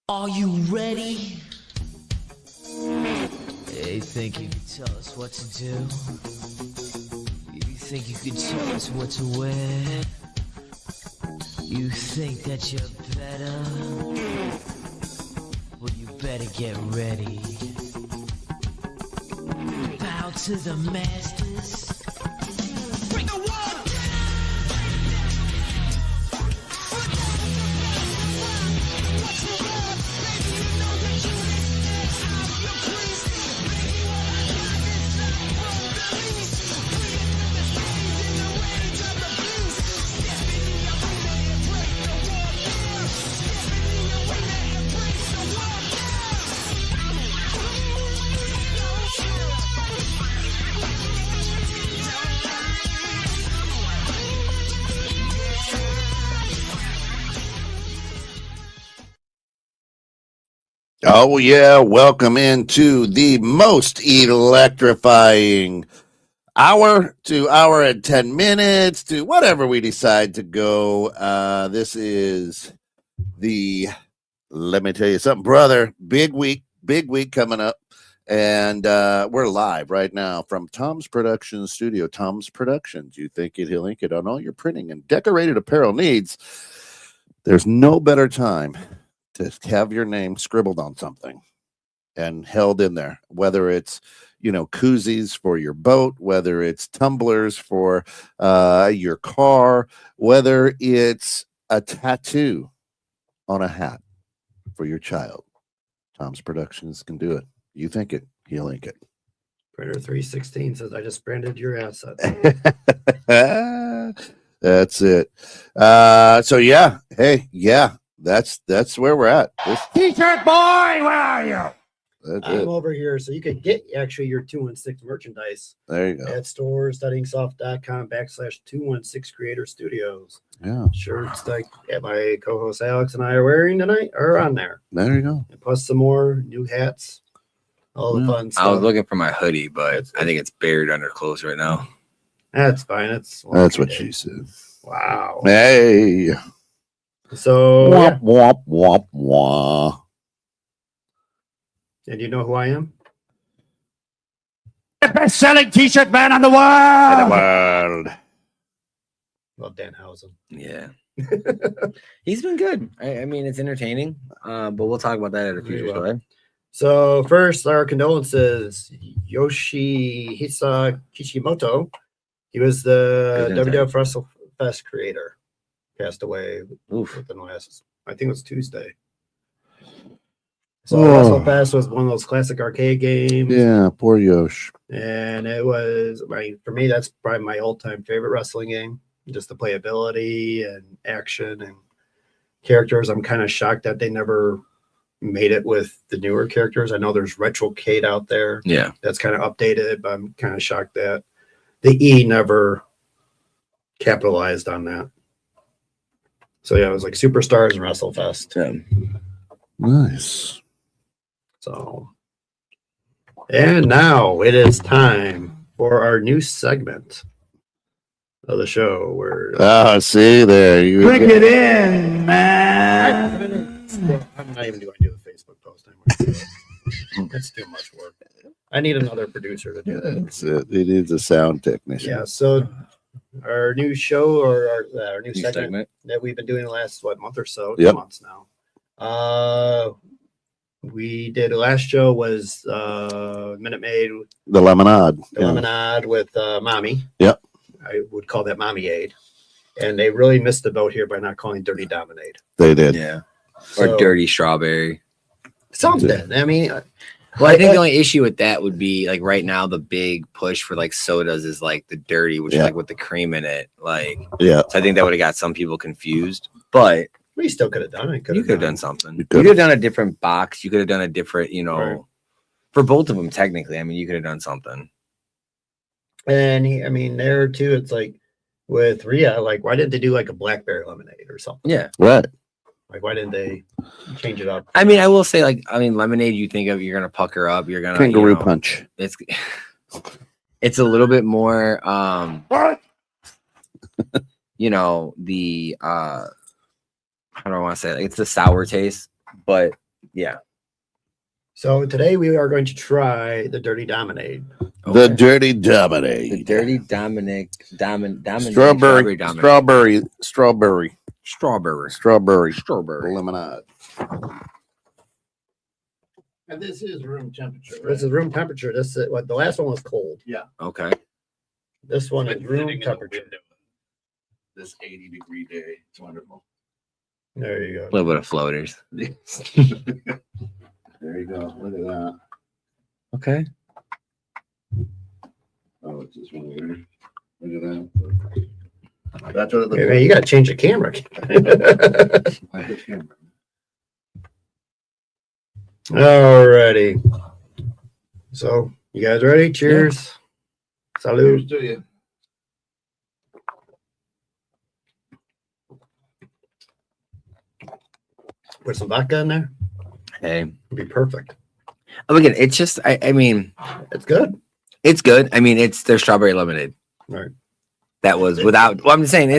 Are you ready? You think you can tell us what to do? You think you can tell us what to wear? You think that you're better? Well, you better get ready. Bow to the masters. Bring the water! Oh, yeah. Welcome into the most electrifying hour to hour and 10 minutes to whatever we decide to go. This is the Let Me Tell You Something, brother. Big week coming up. And we're live right now from Tom's Production Studio. Tom's Productions. You think he'll link it on all your printing and decorated apparel needs. There's no better time to have your name scribbled on something and held in there, whether it's, koozies for your boat, whether it's tumblers for your car, whether it's a tattoo on a hat for your child. Tom's Productions can do it. You think it, he'll link it. Printer 316 says, I just branded your assets. That's it. So yeah, hey, yeah. That's where we're at. T-shirt boy, where are you? I'm over here, so you can get actually your 216 merchandise. There you go. At stores.inksoft.com/216 Creator Studios. Yeah. Shirts like my co-host Alex and I are wearing tonight are on there. There you go. And plus some more new hats. All the fun stuff. I was looking for my hoodie, but I think it's buried under clothes right now. That's fine. That's what she said. Wow. Hey. So womp, womp, womp, womp. And you know who I am? The best-selling T-shirt man in the world. In the world. Well, Danhausen. Yeah. He's been good. I mean, it's entertaining, but we'll talk about that at a future show. So first, our condolences, Yoshihisa Kishimoto. He was the WWF WrestleFest creator. Passed away within the last, I think it was Tuesday. So WrestleFest was one of those classic arcade games. Yeah, poor Yosh. And it was, for me, that's probably my all-time favorite wrestling game. Just the playability and action and characters. I'm kind of shocked that they never made it with the newer characters. I know there's Retrocade out there. Yeah. That's kind of updated, but I'm kind of shocked that the E never capitalized on that. So yeah, it was like Superstars and WrestleFest. Yeah. Nice. So, and now it is time for our new segment of the show where see there. You Bring it in, man. I'm not even going to do a Facebook post anymore. That's too much work. I need another producer to do that. That's it. It is a sound technician. Yeah, so our new show or our new segment that we've been doing the last month or so, 2 months now. We did last show was Minute Maid, the Lemonade. Lemonade with Mommy. Yep. I would call that Mommy Aid. And they really missed the boat here by not calling Dirty Dominate. They did. Yeah. Or Dirty Strawberry. Something. I mean, well, I think the only issue with that would be like right now the big push for like sodas is like the dirty, which is like with the cream in it. Like, so I think that would have got some people confused. But we still could have done it. You could have done something. You could have done a different box. You could have done a different, for both of them technically. I mean, you could have done something. And there too, it's like with Rhea, like why didn't they do like a blackberry lemonade or something? Yeah. Right. Like, why didn't they change it up? I mean, I will say, lemonade, you think of, you're going to pucker up, you're going to... Kangaroo punch. It's a little bit more, What? the, how do I want to say it? It's the sour taste, but Yeah. So today we are going to try the Dirty Dominade. The Dirty Dominade. The Dirty Dominic. Strawberry lemonade. And this is room temperature. Right? This is room temperature. This is what the last one was cold. Yeah. Okay. This one is room temperature. This 80-degree day. It's wonderful. There you go. A little bit of floaters. There you go. Look at that. Okay. Oh, it's just one weird. Look at that. That's what it looks Okay, like. man, you got to change the camera. Alrighty. So, you guys ready? Cheers. Salud. Cheers to you. Put some vodka in there. Hey. It'd be perfect. Again, it's just, I mean, It's good. it's good. I mean, it's their strawberry lemonade. Right. That was without, well, I'm just saying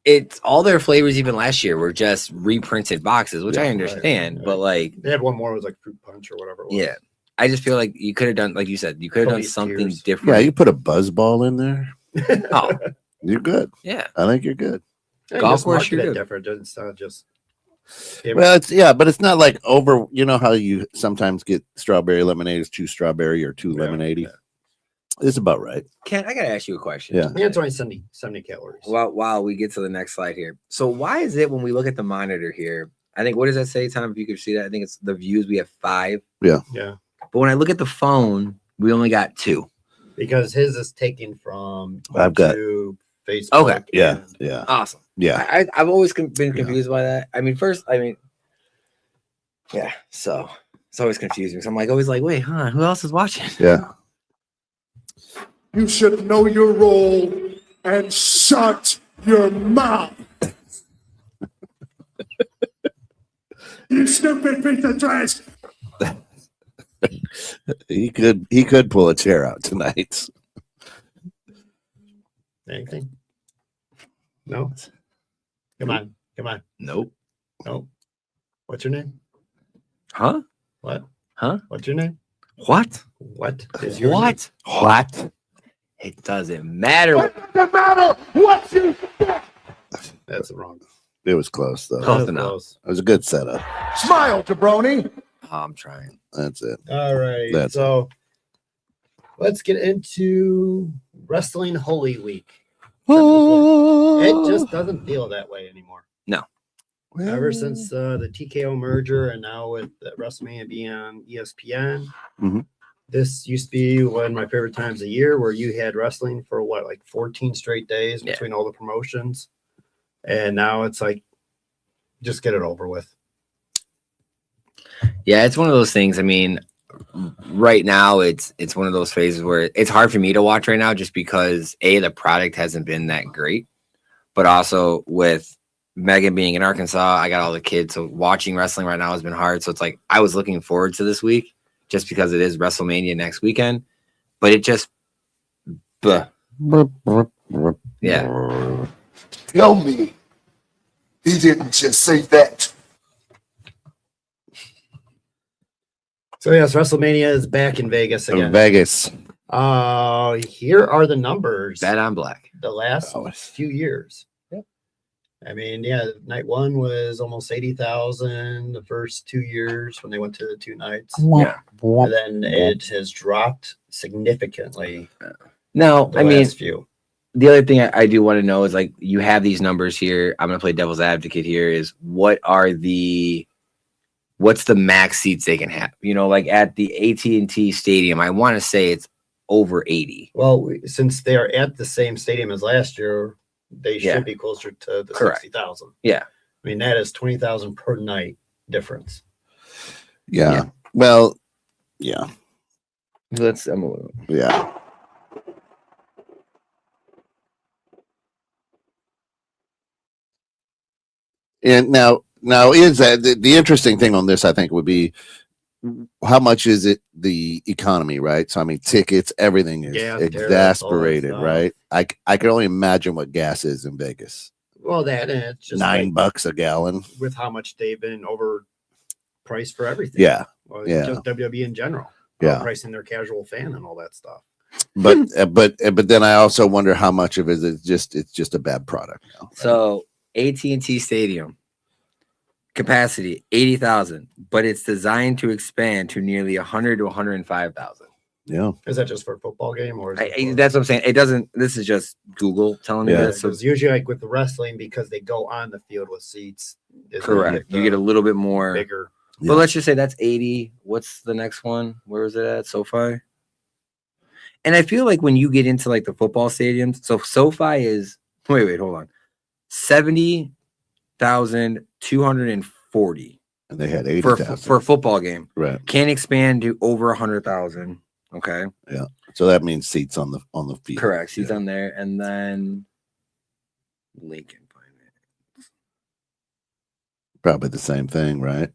it's all their flavors, even last year, were just reprinted boxes, which I understand, right. but like, They had one more, it was like fruit punch or whatever it was. yeah, I just feel like you could have done, like you said, you could have done Tony's something tears. Yeah, different. you put a buzz ball in there. Oh, You're good. yeah. I think you're good. Yeah, Golf just course, market you're it good. different. It's not just. Well, but it's not like over. You know how you sometimes get strawberry lemonade is too strawberry or too lemonade-y? It's about right. Ken, I gotta ask you a question. Yeah. Yeah, it's only 70 calories. While we get to the next slide here. So why is it when we look at the monitor here, I think, what does that say, Tom, if you could see that? I think it's the views, we have 5. Yeah. But when I look at the phone, we only got 2. Because his is taken from I've got- YouTube, Facebook. Okay. Yeah. and- Yeah. Awesome. Yeah. I've always been confused by that. I mean, yeah. So it's always confusing. So I'm always like, wait, who else is watching? Yeah. You should know your role and shut your mouth. You stupid piece of trash. He could pull a chair out tonight. Anything? No? Come on. Nope. No. What's your name? Huh? What? Huh? What's your name? What? What is your name? What? What? It doesn't matter. What does it matter what you think? That's wrong. It was close though. Close That was enough. close. It was a good setup. Smile, jabroni. Oh, I'm trying. That's it. All right. That's So let's get into Wrestling Holy Week. It just doesn't feel that way anymore. No. Ever since the TKO merger and now with WrestleMania being on ESPN, Mhm. this used to be one of my favorite times of year where you had wrestling for like 14 straight days Yeah. between all the promotions. And now it's like, just get it over with. Yeah, it's one of those things. I mean, right now it's one of those phases where it's hard for me to watch right now just because the product hasn't been that great, but also with Megan being in Arkansas, I got all the kids, so watching wrestling right now has been hard. So it's like I was looking forward to this week just because it is WrestleMania next weekend, but it just, yeah. Tell me he didn't just say that. So yes, WrestleMania is back in Vegas again. Vegas. Here are the numbers. Bet on black. The last few years. Yep. I mean, yeah, night one was almost 80,000 the first 2 years when they went to the 2 nights. Yeah. And then it has dropped significantly. Now, The I mean, last few. the other thing I do want to know is like you have these numbers here. I'm gonna play devil's advocate here. Is what's the max seats they can have? You know, like at the AT&T Stadium, I want to say it's over 80. Well, since they are at the same stadium as last year, they Yeah. should be closer to the Correct. 60,000. Yeah. I mean, that is 20,000 per night difference. Yeah. Yeah. Well, yeah. Yeah. And now is that the interesting thing on this? I think would be how much is it the economy, right? So I mean, tickets, everything is Gas, tariffs, all that exasperated, stuff. right? I can only imagine what gas is in Vegas. Well, that and it's just $9 a gallon. with how much they've been overpriced for everything. Yeah. Well, Yeah. just WWE in general. Yeah. Pricing their casual fan and all that stuff. But then I also wonder how much of it is just a bad product now. Right? So AT&T Stadium capacity 80,000, but it's designed to expand to nearly 100 to 105,000. Yeah. Is that just for a football game or? Is it That's what I'm saying. It doesn't. This is just Google telling me Yeah. this. So Because usually, like with the wrestling, because they go on the field with seats. is when correct. You get a little bit more. bigger. But let's just say that's 80. What's the next one? Where is it at? SoFi. And I feel like when you get into like the football stadiums, so SoFi is wait, hold on. 70,240 And they had for 80,000 a football game. right. Can expand to over 100,000. Okay. Yeah. So that means seats on the field. Correct. Seats Yeah. on there. And then Lincoln Finance. Probably the same thing, right?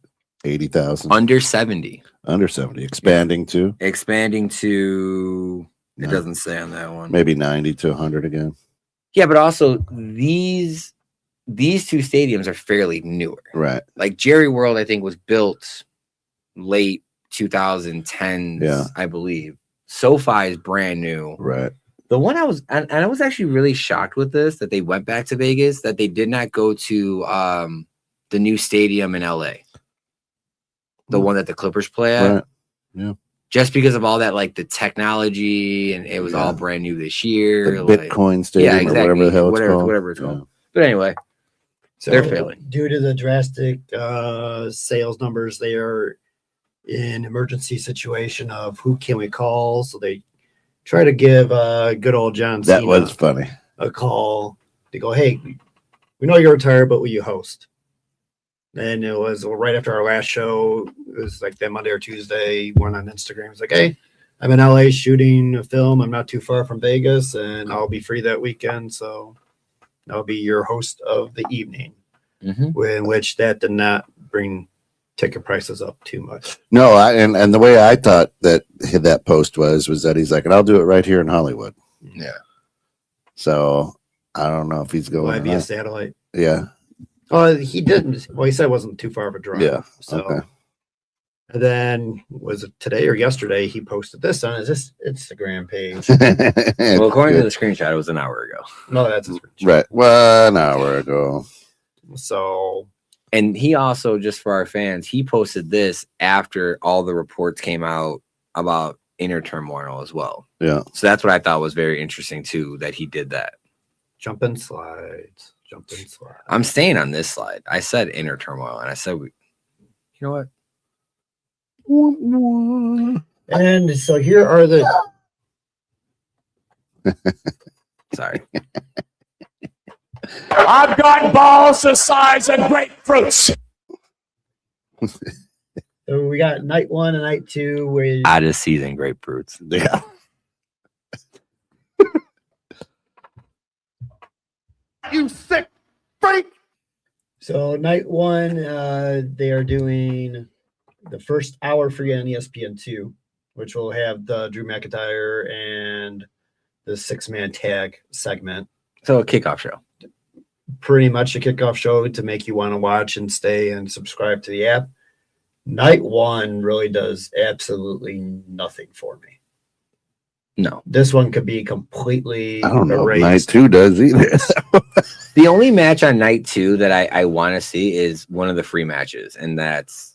80,000 Under 70. under 70, expanding to Expanding to it No. doesn't say on that one. maybe 90 to 100 again. Yeah, but also these two stadiums are fairly newer. Right. Like Jerry World, I think, was built late 2010s, Yeah. I believe. SoFi is brand new. Right. The one I was actually really shocked with this, that they went back to Vegas, that they did not go to the new stadium in LA. The one that the Clippers play at. Right. Yeah. Just because of all that, like the technology, and it was all Yeah. brand new this year. The like, Bitcoin stadium yeah, exactly. or whatever the hell it's called. Whatever it's called. Yeah. But anyway, So they're failing. due to the drastic sales numbers. They are in emergency situation of who can we call. So they try to give good old John That Cena was funny. a call to go, hey, we know you're retired, but will you host? And it was right after our last show. It was like that Monday or Tuesday. One on Instagram. It's like, hey, I'm in LA shooting a film. I'm not too far from Vegas, and I'll be free that weekend. So I'll be your host of the evening. Mm-hmm. In which that did not bring ticket prices up too much. No, and the way I thought that post was that he's like, and I'll do it right here in Hollywood. Yeah. So I don't know if he's going. Will I be a satellite? Yeah. Oh, he didn't. Well, he said it wasn't too far of a drive. Yeah. So, Okay. and then was it today or yesterday? He posted this on his Instagram page. Well, according to the screenshot, it was an hour ago. No, that's his right. 1 hour ago. So, And he also, just for our fans, he posted this after all the reports came out about inner turmoil as well. Yeah. So that's what I thought was very interesting too, that he did that. jump and slides. I'm staying on this slide. I said inner turmoil, and I said, you know what? And so here are the. Sorry. I've got balls the size of grapefruits. So we got night 1 and night 2 where Out of season grapefruits. Yeah. You sick freak! So night 1, they are doing the first hour free on ESPN2, which will have the Drew McIntyre and the 6-man tag segment. So a kickoff show. Pretty much a kickoff show to make you want to watch and stay and subscribe to the app. Night 1 really does absolutely nothing for me. No. This one could be completely I don't know if erased. night 2 does either. The only match on night 2 that I want to see is one of the free matches, and that's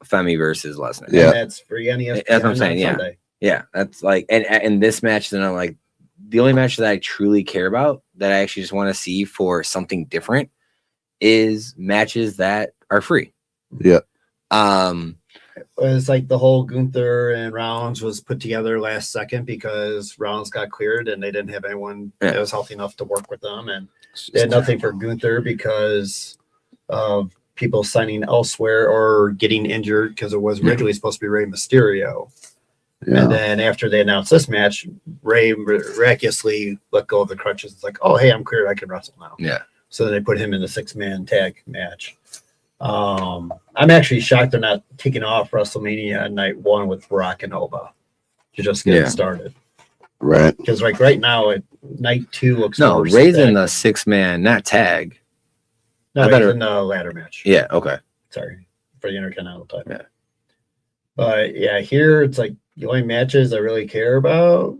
Femi versus Lesnar. Yeah. And that's free on ESPN. That's what I'm saying, on yeah. Sunday. Yeah, that's like, and this match, then I'm like, the only match that I truly care about, that I actually just want to see for something different, is matches that are free. Yeah. It's like the whole Gunther and Rollins was put together last second because Rollins got cleared and they didn't have anyone that was healthy enough to work with them. And they had nothing for Gunther because of people signing elsewhere or getting injured because it was originally supposed to be Rey Mysterio. Yeah. And then after they announced this match, Rey miraculously let go of the crutches. It's like, oh, hey, I'm cleared. I can wrestle now. Yeah. So then they put him in the 6-man tag match. I'm actually shocked they're not kicking off WrestleMania night 1 with Brock and Oba to just get it started. Right. Because like right now, night 2 looks No, worse Ray's in than- the 6-man, not tag. No, I he's better- in the ladder match. Yeah, okay. Sorry for the Intercontinental title. Yeah. But yeah, here it's like the only matches I really care about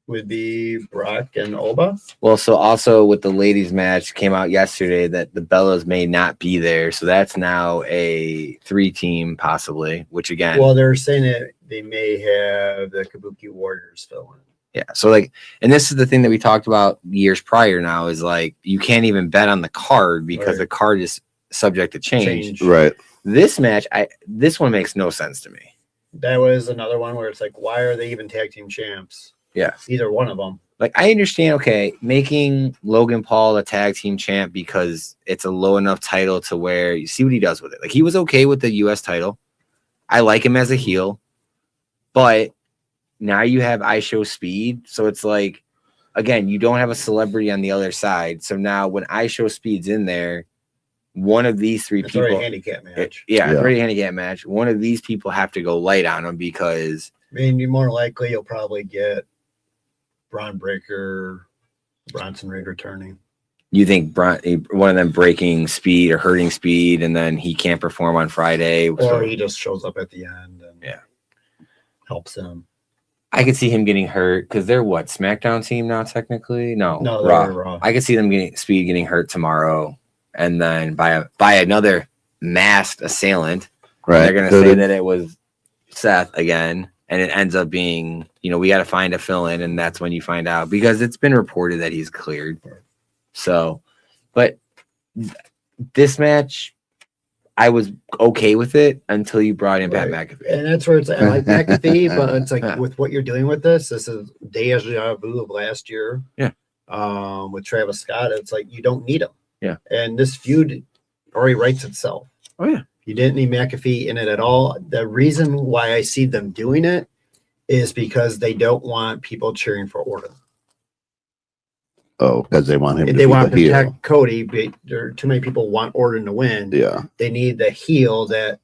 would be Brock and Oba. Well, so also with the ladies match came out yesterday that the Bellas may not be there. So that's now a 3-team possibly, which again. Well, they're saying that they may have the Kabuki Warriors fill in. Yeah. So like, and this is the thing that we talked about years prior now is like, you can't even bet on the card because Right. the card is subject to change. Right. This match, this one makes no sense to me. That was another one where it's like, why are they even tag team champs? Yeah. Either one of them. Like, I understand, okay, making Logan Paul a tag team champ because it's a low enough title to where you see what he does with it. Like, he was okay with the US title. I like him as a heel, but now you have I Show Speed. So it's like, again, you don't have a celebrity on the other side. So now when I Show Speed's in there, one of these 3 It's people, already a handicap match. Yeah. already a handicap match. One of these people have to go light on him because I mean, you're more likely you'll probably get Braun Breaker, Bronson Reed returning. you think one of them breaking Speed or hurting Speed, and then he can't perform on Friday. Or he just shows up at the end and Yeah. helps him. I could see him getting hurt because they're what, SmackDown team now technically? No, No, Raw. they're Raw. I could see them getting Speed getting hurt tomorrow, and then by another masked assailant. Right. They're gonna say that it was Seth again, and it ends up being, we got to find a fill-in, and that's when you find out because it's been reported that he's cleared. So, but this match, I was okay with it until you brought in Pat McAfee. And that's where it's I like McAfee, but it's like with what you're doing with this is deja vu of last year. Yeah. With Travis Scott, it's like you don't need him. Yeah. And this feud already writes itself. Oh yeah. You didn't need McAfee in it at all. The reason why I see them doing it is because they don't want people cheering for Orton. Oh, because they want him to They be want to the heel. protect Cody, but there are too many people want Orton to win. Yeah. They need the heel that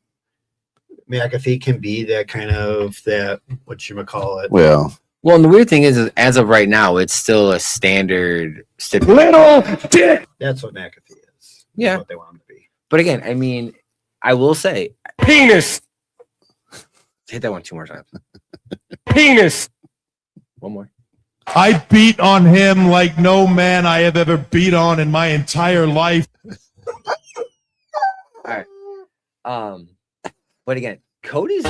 McAfee can be that kind of that whatchamacallit. Well, Well, and the weird thing is as of right now, it's still a standard stipulation. Little dick That's what McAfee is. That's Yeah. what they want him to be. But again, I mean, I will say, penis. hit that one 2 more times. Penis. One more. I beat on him like no man I have ever beat on in my entire life. All right. But again, Cody's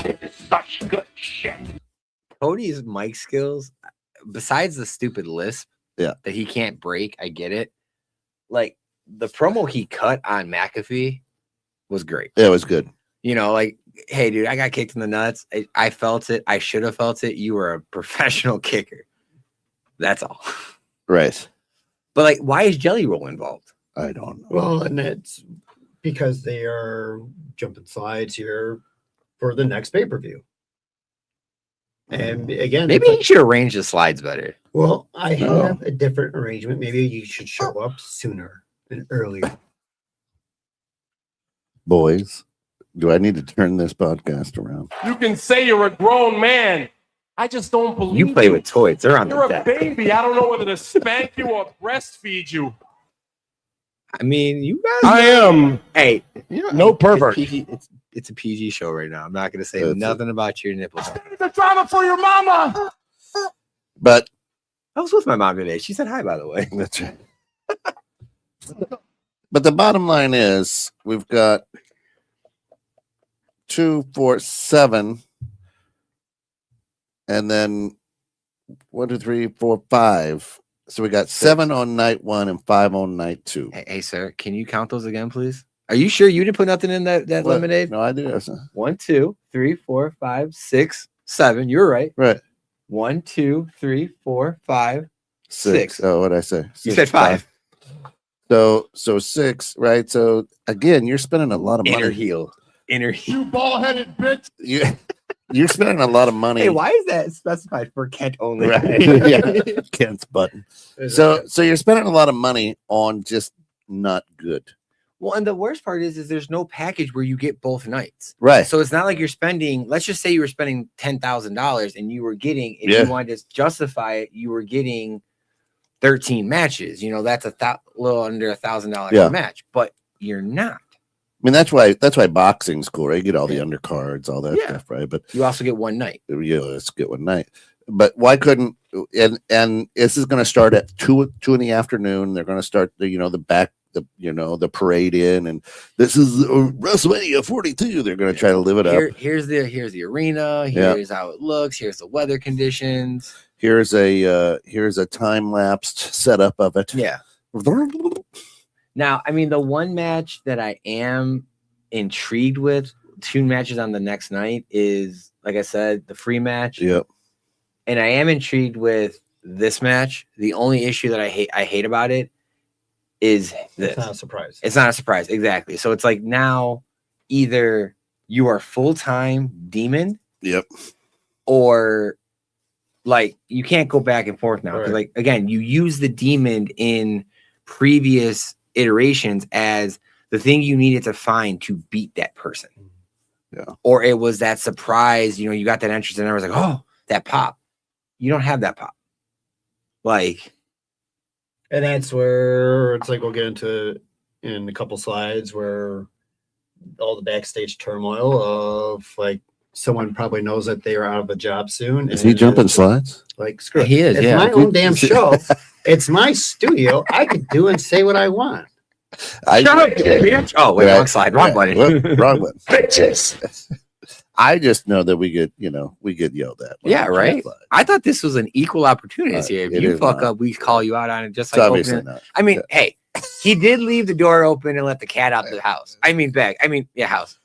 Such good shit. Cody's mic skills, besides the stupid lisp, Yeah. that he can't break, I get it. Like the promo he cut on McAfee was great. it was good. Like, hey, dude, I got kicked in the nuts. I felt it. I should have felt it. You were a professional kicker. That's all. Right. But like, why is Jelly Roll involved? I don't know. Well, and it's because they are jumping slides here for the next pay-per-view. And again, Maybe it's he like, should arrange the slides better. well, I No. have a different arrangement. Maybe you should show up sooner and earlier. Boys, do I need to turn this podcast around? You can say you're a grown man. I just don't believe You play with toys. They're on You're a the deck. baby. I don't know whether to spank you or breastfeed you. I mean, you guys. I am Hey, no pervert. It's a PG show right now. I'm not going to say That's nothing about your nipples. The drama for your mama. But I was with my mom today. She said hi, by the way. that's right. But the bottom line is we've got 2, 4, 7, and then 1, 2, 3, 4, 5. So we got 7 on night 1 and 5 on night 2. Hey, sir, can you count those again, please? Are you sure you didn't put nothing in that What? lemonade? No, I do. 1, 2, 3, 4, 5, 6, 7. You're right. Right. 1, 2, 3, 4, 5. 6. Oh, what did I say? You 6, said 5. So 6, right? So again, you're spending a lot of Inner money. heel. Inner heel. You ball-headed bitch. You're spending a lot of money. Hey, why is that specified for Kent only? Right. Yeah. Kent's button. So you're spending a lot of money on just not good. Well, and the worst part is there's no package where you get both nights. Right. So it's not like you're spending, let's just say you were spending $10,000 and you were getting, if Yeah. you wanted to justify it, you were getting 13 matches. You know, that's a little under $1,000 Yeah. a match, but you're not. I mean, that's why boxing's cool, right? You get all the undercards, all that stuff, right? But You also get one night. let's get one night. But why couldn't and this is going to start at 2 in the afternoon. They're going to start the parade in, and this is WrestleMania 42. They're going to try to live it up. Here's the arena. Here's how it looks. Here's the weather conditions. Here's a time lapsed setup of it. Yeah. Now, I mean, the one match that I am intrigued with, 2 matches on the next night, is, like I said, the free match. Yep. And I am intrigued with this match. The only issue that I hate about it is this. It's not a surprise. It's not a surprise. Exactly. So it's like now either you are full-time demon. Yep. Or like you can't go back and forth now. Right. Like, again, you use the demon in previous iterations as the thing you needed to find to beat that person. Yeah. Or it was that surprise, you got that entrance and I was like, oh, that pop. You don't have that pop. Like, And that's where it's like we'll get into in a couple slides where all the backstage turmoil of like someone probably knows that they are out of a job soon. Is he jumping slides? Like, screw it. He is, It's yeah. my own damn show. It's my studio. I could do and say what I want. shut up, bitch. Oh, wait, Right. wrong slide, wrong button. Whoop, wrong button. Bitches. I just know that we get yelled at. Yeah, right. I thought this was an equal opportunity here. If It you is fuck not. up, we call you out on it. Just It's like obviously opening. not. I mean, Yeah. hey, he did leave the door open and let the cat out the house. I mean, bag. I mean, yeah, house.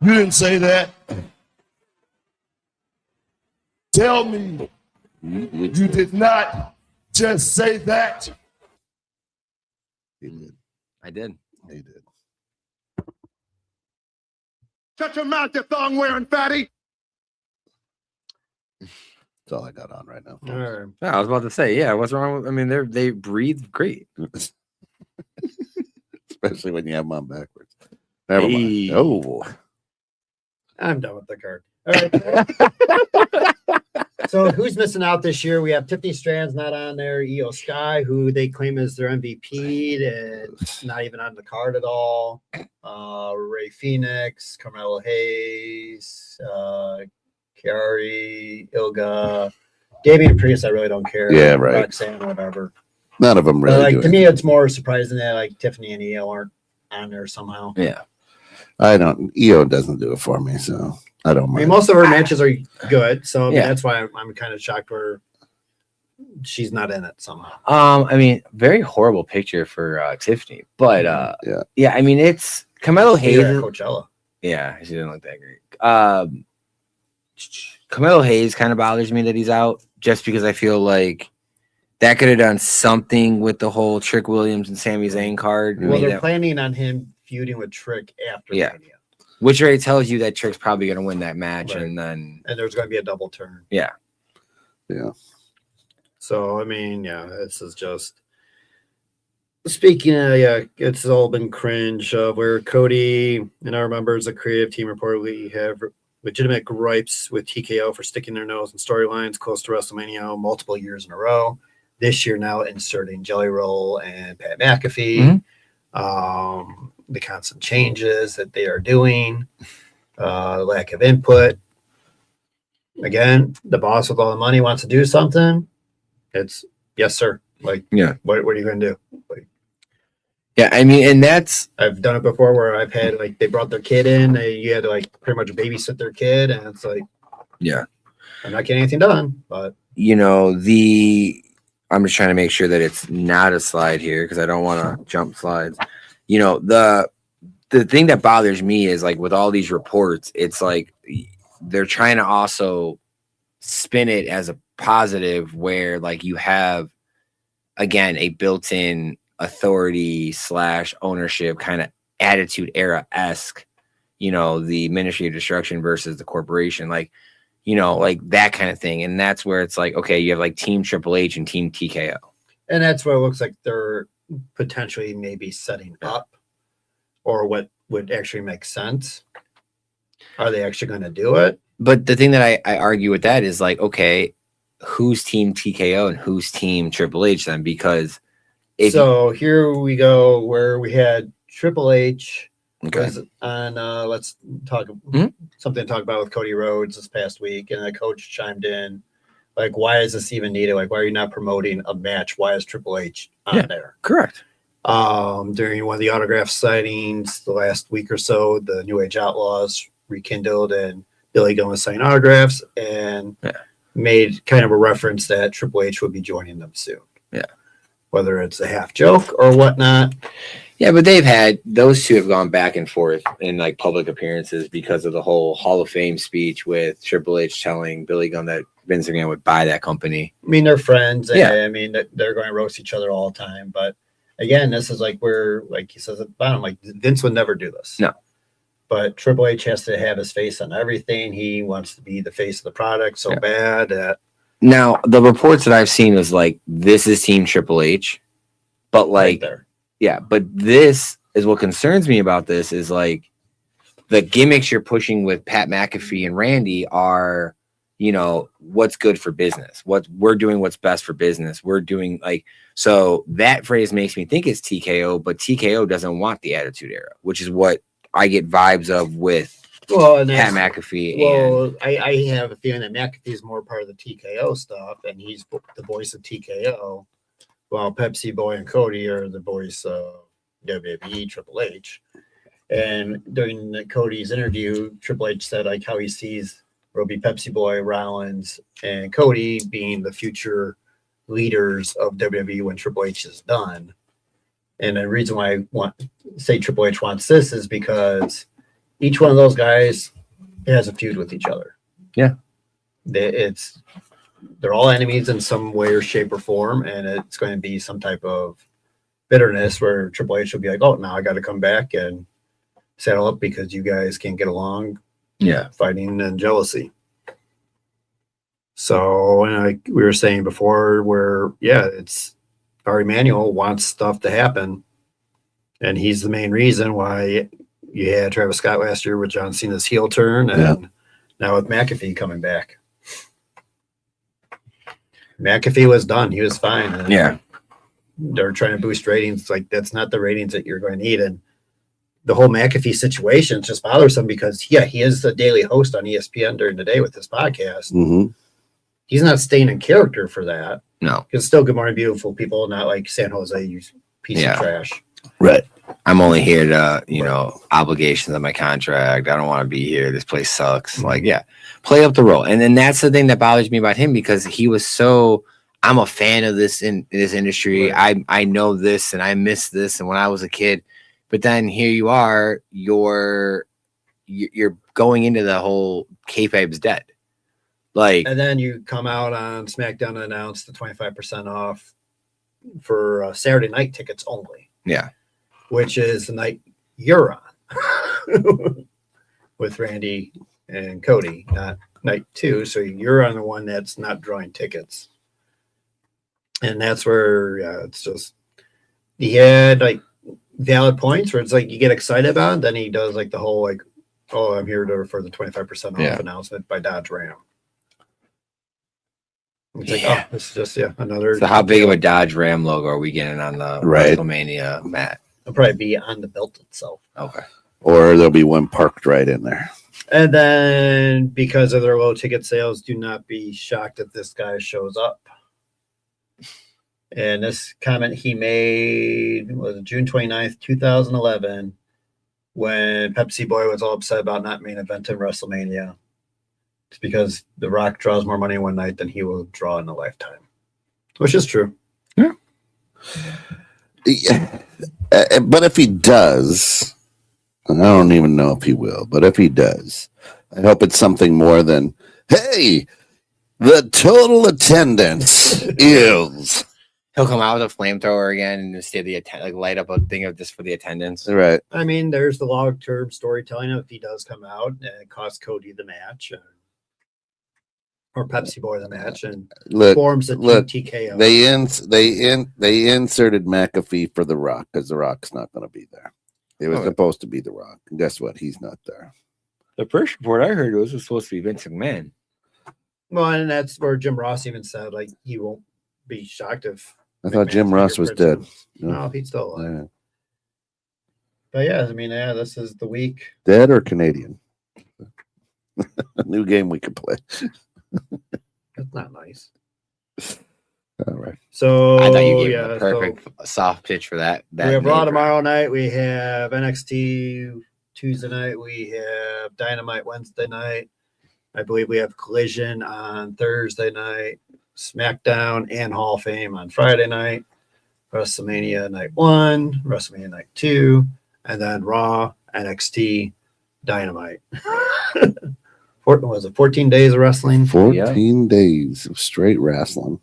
You didn't say that. Tell me you did not just say that. He did. I did. He did. Shut your mouth, you thong wearing fatty. That's all I got on right now. All right. Yeah, I was about to say, yeah. What's wrong with? I mean, they breathe great. Especially when you have them on backwards. Never Hey. mind. Oh, I'm done with the card. All right. So who's missing out this year? We have Tiffany Strand's not on there. Io Sky, who they claim is their MVP, and not even on the card at all. Ray Phoenix, Carmelo Hayes, Chiari, Ilga, Damian Priest. I really don't care. Yeah, right. Roxanne, whatever. none of them really. Like do to me, anything. it's more surprising that like Tiffany and Io aren't on there somehow. Yeah. I don't. EO doesn't do it for me, so I don't I mind. mean, most of her matches are good, so I mean, Yeah. that's why I'm kind of shocked where she's not in it somehow. I mean, very horrible picture for Tiffany, but yeah. I mean, it's Carmelo Here at Hayes. Coachella. Yeah, she didn't look that great. Carmelo Hayes kind of bothers me that he's out, just because I feel like that could have done something with the whole Trick Williams and Sami Zayn card. Well, Made they're that- planning on him feuding with Trick after Yeah. Mania, which already tells you that Trick's probably going to win that match, Right. and then and there's going to be a double turn. yeah. So I mean, yeah, this is just speaking of it's all been cringe. Where Cody and our members of creative team reportedly have legitimate gripes with TKO for sticking their nose in storylines close to WrestleMania multiple years in a row. This year now inserting Jelly Roll and Pat McAfee. The constant changes that they are doing, lack of input. Again, the boss with all the money wants to do something. It's yes, sir. Like, Yeah. what are you going to do? Like, Yeah, I mean, and that's I've done it before where I've had like they brought their kid in, you had to like pretty much babysit their kid, and it's like, yeah. I'm not getting anything done. But I'm just trying to make sure that it's not a slide here because I don't want to jump slides. The thing that bothers me is like with all these reports, it's like they're trying to also spin it as a positive where like you have again a built-in authority / ownership kind of attitude era-esque, the Ministry of Destruction versus the corporation, like that kind of thing. And that's where it's like, okay, you have like Team Triple H and Team TKO. And that's what it looks like they're potentially maybe setting up, or what would actually make sense. Are they actually going to do it? But the thing that I argue with that is like, okay, who's team TKO and who's team Triple H then? Because so here we go where we had Triple H was on let's talk something to talk about with Cody Rhodes this past week, and the coach chimed in like, why is this even needed? Like, why are you not promoting a match? Why is Triple H on there? Correct. During one of the autograph signings the last week or so, the New Age Outlaws rekindled, and Billy Gunn was signing autographs and made kind of a reference that Triple H would be joining them soon. Yeah. Whether it's a half joke or whatnot. Yeah, but those two have gone back and forth in like public appearances because of the whole Hall of Fame speech with Triple H telling Billy Gunn that Vince McMahon would buy that company. I mean, they're friends. Yeah. I mean, they're going to roast each other all the time. But again, this is like where, like he says at the bottom, like Vince would never do this. No. But Triple H has to have his face on everything. He wants to be the face of the product so bad that. Now, the reports that I've seen is like, this is Team Triple H. But like, but this is what concerns me about this is like the gimmicks you're pushing with Pat McAfee and Randy are, you know, what's good for business. What we're doing, what's best for business. We're doing like, so that phrase makes me think it's TKO, but TKO doesn't want the Attitude Era, which is what I get vibes of with Pat McAfee. Well, I have a feeling that McAfee is more part of the TKO stuff, and he's the voice of TKO. While Pepsi Boy and Cody are the voice of WWE, Triple H. And during Cody's interview, Triple H said like how he sees Roby, Pepsi Boy, Rollins, and Cody being the future leaders of WWE when Triple H is done. And the reason why I say Triple H wants this is because each one of those guys has a feud with each other. Yeah. They're all enemies in some way or shape or form, and it's going to be some type of bitterness where Triple H will be like, oh, now I got to come back and settle up because you guys can't get along. Yeah. Fighting and jealousy. So, like we were saying before, where, it's Ari Emanuel wants stuff to happen, and he's the main reason why you had Travis Scott last year with John Cena's heel turn, and now with McAfee coming back. McAfee was done. He was fine. And they're trying to boost ratings. Like, that's not the ratings that you're going to need. And the whole McAfee situation is just bothersome because, he is a daily host on ESPN during the day with this podcast. Mm-hmm. He's not staying in character for that. No. It's still Good Morning Beautiful People, not like San Jose, you piece of trash. Right. I'm only here to, obligations of my contract. I don't want to be here. This place sucks. Like, play up the role. And then that's the thing that bothers me about him because he was I'm a fan of this in this industry. Right. I know this and I miss this. And when I was a kid, but then here you are, you're going into the whole kayfabe's dead. Like, and then you come out on SmackDown and announce the 25% off for Saturday night tickets only. Yeah. Which is the night you're on with Randy and Cody, not night 2. So you're on the one that's not drawing tickets. And that's where it's just, he had like valid points where it's like you get excited about it. Then he does like the whole like, oh, I'm here for the 25% off announcement by Dodge Ram. It's like, oh, it's just another. So how big of a Dodge Ram logo are we getting on the WrestleMania mat? It'll probably be on the belt itself. Okay. Or there'll be one parked right in there. And then because of their low ticket sales, do not be shocked if this guy shows up. And this comment he made was June 29th, 2011, when Pepsi Boy was all upset about not main event in WrestleMania. It's because The Rock draws more money one night than he will draw in a lifetime, which is true. Yeah. But if he does, and I don't even know if he will, but if he does, I hope it's something more than, hey, the total attendance is. He'll come out with a flamethrower again and just light up a thing of this for the attendance. Right. I mean, there's the long-term storytelling of if he does come out and it costs Cody the match. or Pepsi Boy the match and Look, forms a look, TKO. they inserted McAfee for The Rock because The Rock's not going to be there. It was supposed to be The Rock. And guess what? He's not there. The first report I heard was supposed to be Vince McMahon. Well, and that's where Jim Ross even said, like, he won't be shocked if I thought Jim Ross was dead. No, he's still alive. Yeah. But yeah, I mean, yeah, this is the week. Dead or Canadian? A new game we could play. That's not nice. All right. So I thought you gave him yeah, a perfect soft pitch for that. we have Raw tomorrow night. We have NXT Tuesday night. We have Dynamite Wednesday night. I believe we have Collision on Thursday night. SmackDown and Hall of Fame on Friday night. WrestleMania night 1, WrestleMania night 2, and then Raw, NXT, Dynamite. Was it 14 days of wrestling? 14 days of straight wrestling.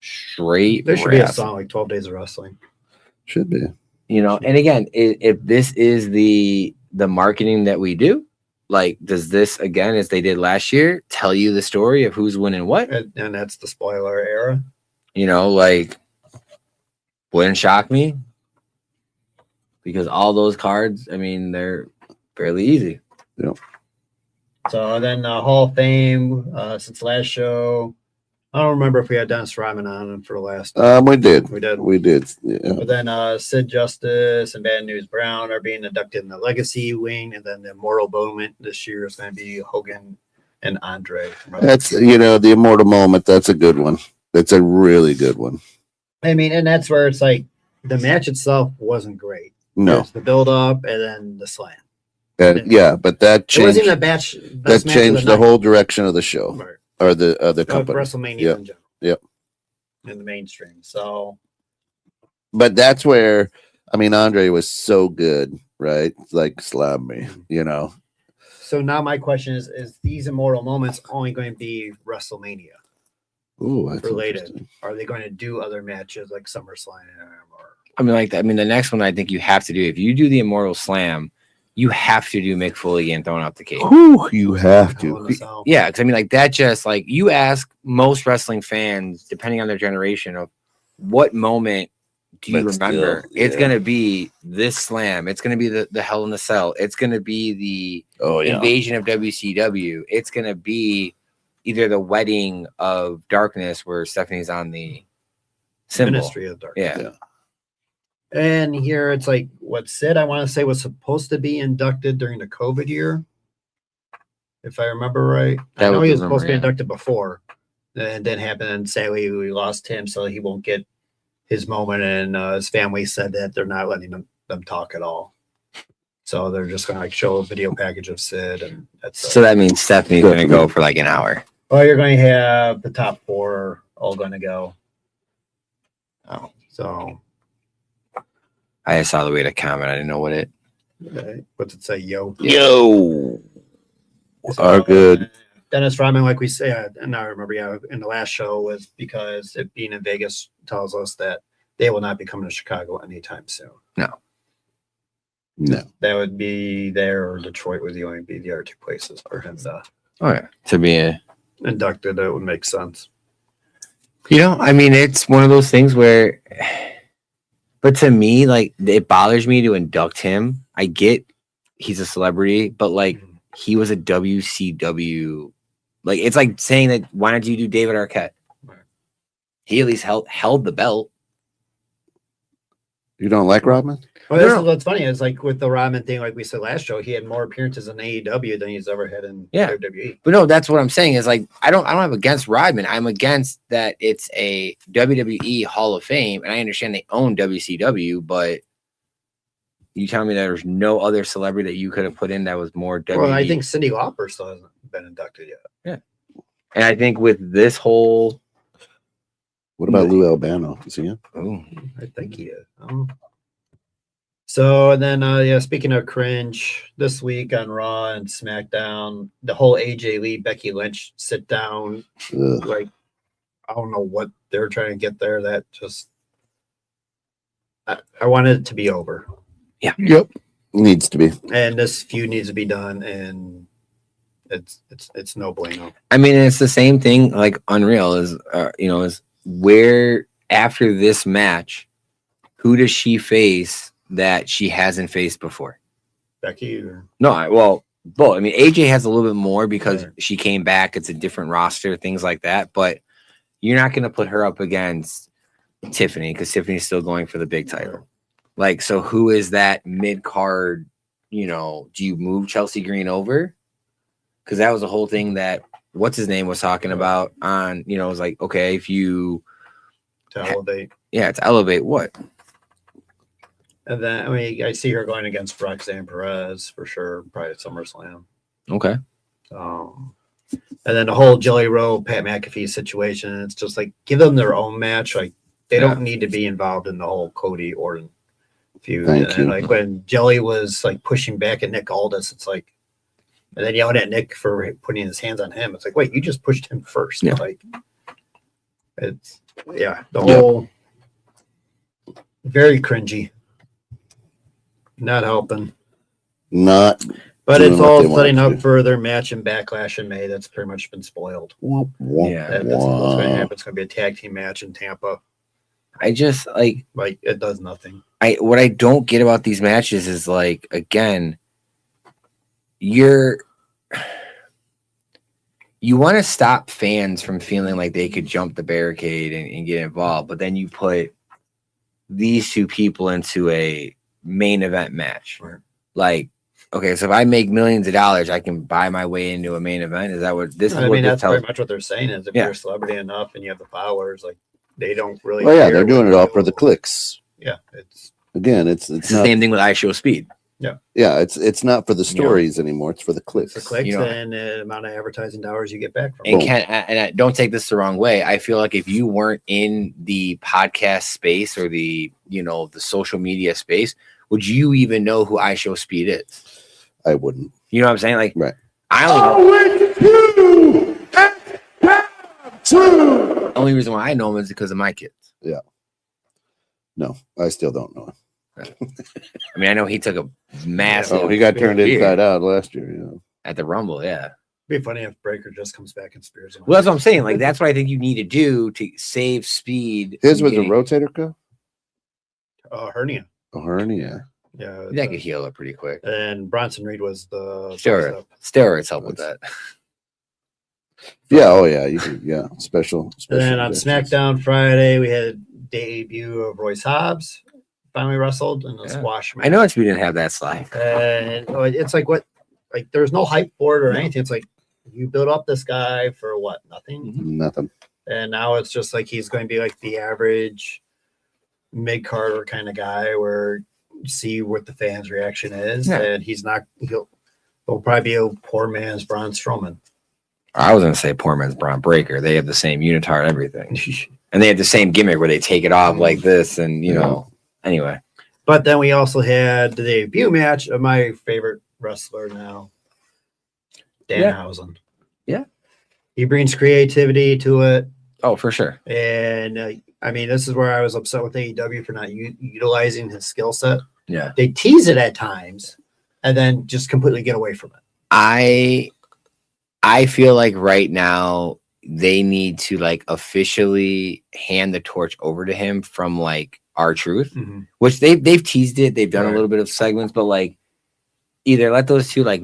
Straight. There should be a song like 12 days of wrestling. Should be. You know, and again, if this is the marketing that we do, like, does this, again, as they did last year, tell you the story of who's winning what? And that's the spoiler era. You know, like, wouldn't shock me because all those cards, I mean, they're fairly easy. Yeah. So then Hall of Fame, since last show, I don't remember if we had Dennis Rodman on for the last. We did. We did. Yeah. But then Sid Justice and Bad News Brown are being inducted in the Legacy wing, and then the Immortal Moment this year is going to be Hogan and Andre. That's, the Immortal Moment. That's a good one. That's a really good one. I mean, and that's where it's like the match itself wasn't great. No. There's the build up and then the slam. Yeah, but that It wasn't changed. even a batch. That changed the whole direction of the show Right. or the Of company. WrestleMania Yep. in general. Yep. In the mainstream. So But that's where, Andre was so good, right? Like, slam me, So now my question is these Immortal Moments only going to be WrestleMania Ooh, that's related? interesting. Are they going to do other matches like SummerSlam or I mean, like, the next one I think you have to do, if you do the Immortal Slam, you have to do Mick Foley getting thrown out the cage. Ooh, you have Hell in to. a Cell? Yeah, because like, that just, like, you ask most wrestling fans, depending on their generation, of what moment do you But still, remember? It's yeah. going to be this slam. It's going to be the Hell in the Cell. It's going to be the invasion of WCW. It's going to be either the wedding of Darkness where Stephanie's on the symbol. Ministry of Darkness. Yeah. And here it's like what Sid, I want to say, was supposed to be inducted during the COVID year. If I remember right. I know he was supposed to be inducted before. And it didn't happen. And sadly, we lost him, so he won't get his moment. And his family said that they're not letting them talk at all. So they're just going to show a video package of Sid. And that's So that means Stephanie's going to go for like an hour. well, you're going to have the top 4 all going to go. Oh. So I just saw the way to comment. I didn't know what it. what's it say? Yo. Yo. Are good. Dennis Rodman, like we said, and I remember, in the last show was because it being in Vegas tells us that they will not be coming to Chicago anytime soon. No. That would be there, or Detroit would only be the other 2 places for him To be inducted. That would make sense. It's one of those things where, but to me, like, it bothers me to induct him. I get he's a celebrity, but like, he was a WCW. Like, it's like saying that, why don't you do David Arquette? He at least held the belt. You don't like Rodman? Well, this is what's funny is like with the Rodman thing, like we said last show, he had more appearances in AEW than he's ever had in WWE. But no, that's what I'm saying is like, I don't have against Rodman. I'm against that it's a WWE Hall of Fame, and I understand they own WCW, but you tell me there's no other celebrity that you could have put in that was more WWE. Well, I think Cyndi Lauper still hasn't been inducted yet. Yeah. And I think with this whole. What about Lou Albano? Is he in? Oh, I think he is. So, and then, speaking of cringe, this week on Raw and SmackDown, the whole AJ Lee, Becky Lynch sit down, like, I don't know what they're trying to get there. That just, I wanted it to be over. Yeah. Yep. Needs to be. And this feud needs to be done. And it's no bueno. I mean, it's the same thing. Like Unreal is, is where after this match, who does she face that she hasn't faced before? Becky or No, both. I mean, AJ has a little bit more because Right. she came back. It's a different roster, things like that. But you're not going to put her up against Tiffany because Tiffany's still going for the big title. Right. Like, so who is that mid card? Do you move Chelsea Green over? Because that was the whole thing that what's his name was talking about on, it was like, okay, if you to elevate. to elevate what? And then I see her going against Roxanne Perez for sure, probably at SummerSlam. Okay. And then the whole Jelly Roll Pat McAfee situation, it's just like give them their own match. Like they don't need to be involved in the whole Cody Orton feud. Thank you. Like when Jelly was like pushing back at Nick Aldis, it's like, and then yelling at Nick for putting his hands on him. It's like, wait, you just pushed him first. Yeah. Like it's the whole very cringy. Not helping. Not. But doing it's what all they want setting to up do. for their match in Backlash in May. That's pretty much been spoiled. Yeah. That's what's going to happen. It's going to be a tag team match in Tampa. I just like it does nothing. what I don't get about these matches is like, again, you want to stop fans from feeling like they could jump the barricade and get involved, but then you put these two people into a main event match. Right. Like, okay, so if I make millions of dollars, I can buy my way into a main event. Is that what this is? I what mean, this that's tells pretty much what they're saying is if Yeah. you're a celebrity enough and you have the powers, like they don't really. Well, yeah, care they're doing what it all you for the do. clicks. Yeah, it's Again, it's It's the not. same thing with iShow Speed. Yeah, it's not for the stories anymore. It's for the clicks. for clicks You know- and the amount of advertising dollars you get back from And it. don't take this the wrong way. I feel like if you weren't in the podcast space or the the social media space, would you even know who iShow Speed is? I wouldn't. You know what I'm saying? Like, Right. I only the only reason why I know him is because of my kids. No, I still don't know. I mean, I know he took a massive Oh, he got turned beer inside out last year. Yeah. at the Rumble. Yeah. It'd be funny if Breaker just comes back and spears him. Well, that's what I'm saying. Like, that's what I think you need to do to save Speed. His from was a getting- rotator cuff. Hernia. A hernia. Yeah. That could heal up pretty quick. And Bronson Reed was the Steroids help with that. Yeah. Oh, yeah. You can. Yeah. Special. And then on injections. SmackDown Friday, we had debut of Royce Hobbs. Finally wrestled in a Yeah. squash match. I know we didn't have that slide. And it's like what? Like there's no hype for it or anything. It's like you build up this guy for what? Nothing. Nothing. And now it's just like he's going to be like the average mid-carder kind of guy where you see what the fans' reaction is. Yeah. And he's not, he'll probably be a poor man's Braun Strowman. I was going to say poor man's Braun Breaker. They have the same unitard, everything. And they have the same gimmick where they take it off like this. And, anyway. But then we also had the debut match of my favorite wrestler now, Danhausen. Yeah. He brings creativity to it. Oh, for sure. And I mean, this is where I was upset with AEW for not utilizing his skill set. Yeah. They tease it at times and then just completely get away from it. I feel like right now they need to like officially hand the torch over to him from like R-Truth, which they've teased it. They've done a little bit of segments, but like either let those two like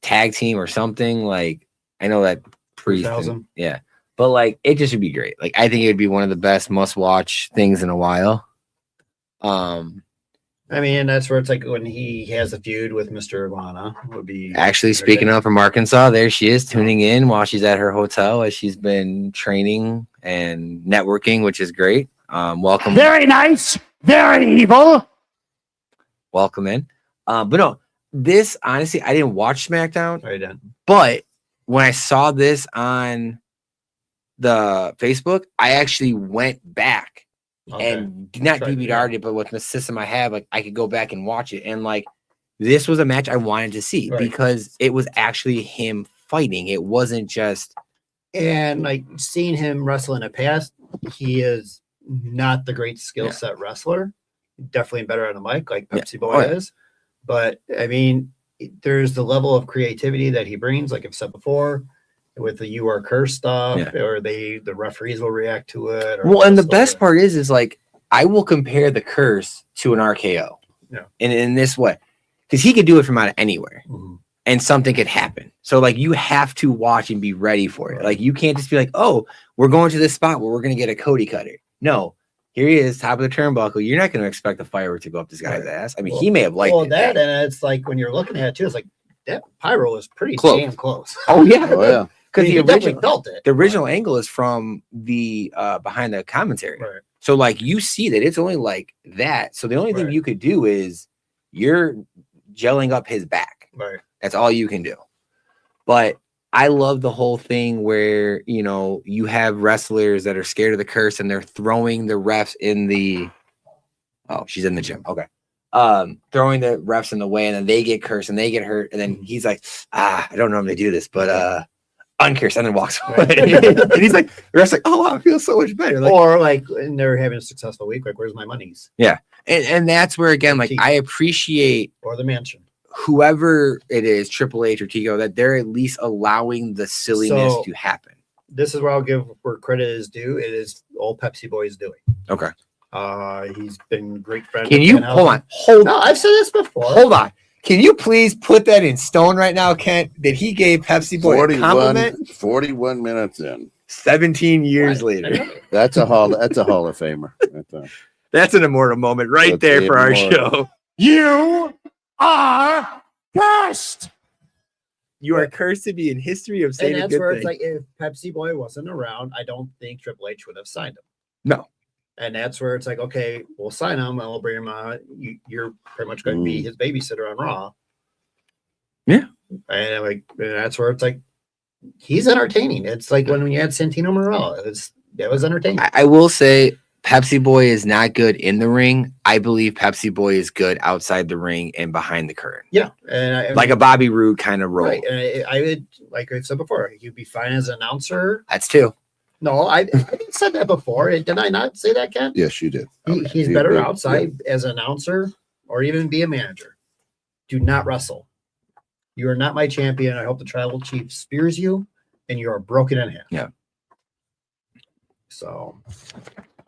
tag team or something. Like I know that Priest, yeah, but like it just would be great. Like I think it would be one of the best must-watch things in a while. I mean, that's where it's like when he has a feud with Mr. Lana would be Actually, speaking of from Arkansas, there she is tuning in while she's at her hotel as she's been training and networking, which is great. Welcome. Very nice. Very evil. Welcome in. But no, this honestly, I didn't watch SmackDown, Right then. but when I saw this on the Facebook, I actually went back and not DVR'd it, but with the system I have, like I could go back and watch it. And like this was a match I wanted to see because it was actually him fighting. It wasn't just. And like seeing him wrestle in the past, he is not the great skill set wrestler. Definitely better on the mic, like Pepsi Boy is. But I mean, there's the level of creativity that he brings, like I've said before, with the "you are cursed" stuff, or the referees will react to it. Well, and the best part is like I will compare the curse to an RKO. Yeah. In this way, because he could do it from out of anywhere. Mm-hmm. And something could happen. So like you have to watch and be ready for it. Like you can't just be like, oh, we're going to this spot where we're going to get a Cody cutter. No, here he is, top of the turnbuckle. You're not going to expect the firework to go up this guy's ass. I mean, he may have liked it. That, and it's like when you're looking at it too, it's like that pyro is pretty damn close. Oh yeah, Because the original felt it. The original angle is from the behind the commentary. Right. So like you see that it's only like that. So the only thing you could do is you're gelling up his back. Right. That's all you can do. But I love the whole thing where, you know, you have wrestlers that are scared of the curse and they're throwing the refs in the, oh, she's in the gym. Okay. Throwing the refs in the way and then they get cursed and they get hurt. And then he's like, I don't normally do this, but uncursed, and then walks away. And he's like, the ref's like, oh, wow, I feel so much better. Like, or like, and they're having a successful week. Like, where's my monies? Yeah. And that's where, again, like I appreciate, or the mansion, whoever it is, Triple H or Tico, that they're at least allowing the silliness to happen. This is where I'll give where credit is due. It is all Pepsi Boy is doing. Okay. He's been a great friend. Can you hold on? No, I've said this before. Hold on. Can you please put that in stone right now, Kent? That he gave Pepsi Boy a compliment? 41 minutes in. 17 years later. That's a hall of famer. That's an immortal moment right there for our show. You are cursed. You are cursed to be in history of saying and that's a good where thing. It's like, if Pepsi Boy wasn't around, I don't think Triple H would have signed him. No. And that's where it's like, okay, we'll sign him and we'll bring him on. You're pretty much going to be his babysitter on Raw. Yeah. And that's where it's like, he's entertaining. It's like when you had Santino Morella, that was entertaining. I will say Pepsi Boy is not good in the ring. I believe Pepsi Boy is good outside the ring and behind the curtain. Yeah. And like a Bobby Roode kind of role. Right. And I would, like I said before, you'd be fine as an announcer. That's two. No, I said that before. Did I not say that, Ken? Yes, you did. He's better outside as an announcer or even be a manager. Do not wrestle. You are not my champion. I hope the tribal chief spears you and you are broken in half. Yeah. So,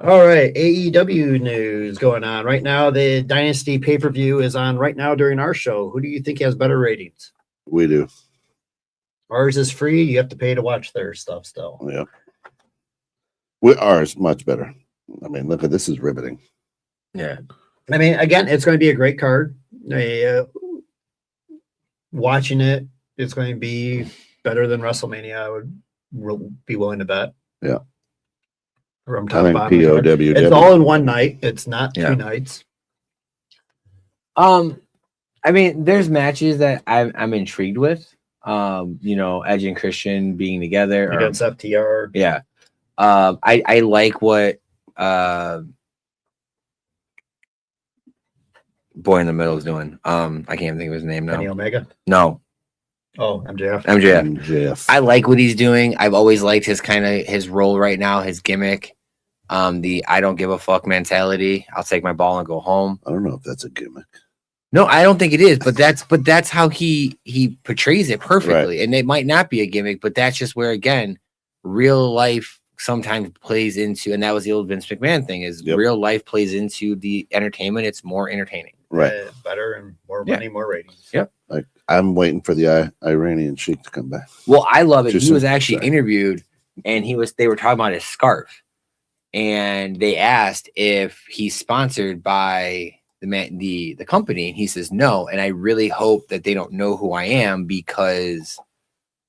all right. AEW news going on right now. The Dynasty pay-per-view is on right now during our show. Who do you think has better ratings? We do. Ours is free. You have to pay to watch their stuff still. Yeah. Ours much better. I mean, look at this is riveting. Yeah. I mean, again, it's going to be a great card. Watching it, it's going to be better than WrestleMania. I would be willing to bet. Yeah. From I think POW. It's all in one night. It's not 2 nights. I mean, there's matches that I'm intrigued with. You know, Edge and Christian being together against FTR. Yeah. I like what boy in the middle is doing. I can't think of his name now. Kenny Omega? No. Oh, MJF. MJF. I like what he's doing. I've always liked his role right now, his gimmick. The I don't give a fuck mentality. I'll take my ball and go home. I don't know if that's a gimmick. No, I don't think it is, but that's how he portrays it perfectly. Right. And it might not be a gimmick, but that's just where, again, real life sometimes plays into, and that was the old Vince McMahon thing, is real life plays into the entertainment. It's more entertaining. Right. Better and more money, more ratings. Yep. Like I'm waiting for the Iranian Sheik to come back. Well, I love it. He was actually interviewed and they were talking about his scarf. And they asked if he's sponsored by the company, and he says no. And I really hope that they don't know who I am because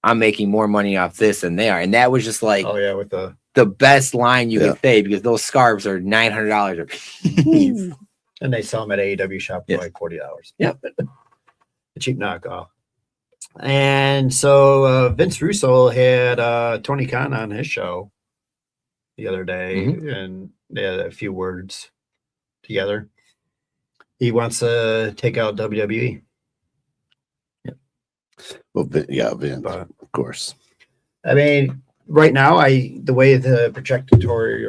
I'm making more money off this than they are. And that was just like, oh yeah, with the best line you could say, because those scarves are $900 a piece. And they sell them at AEW shop for like $40. Yep. A cheap knockoff. And so Vince Russo had Tony Khan on his show the other day, and they had a few words together. He wants to take out WWE. Yeah. Well, Vince, of course. I mean, right now, the way the trajectory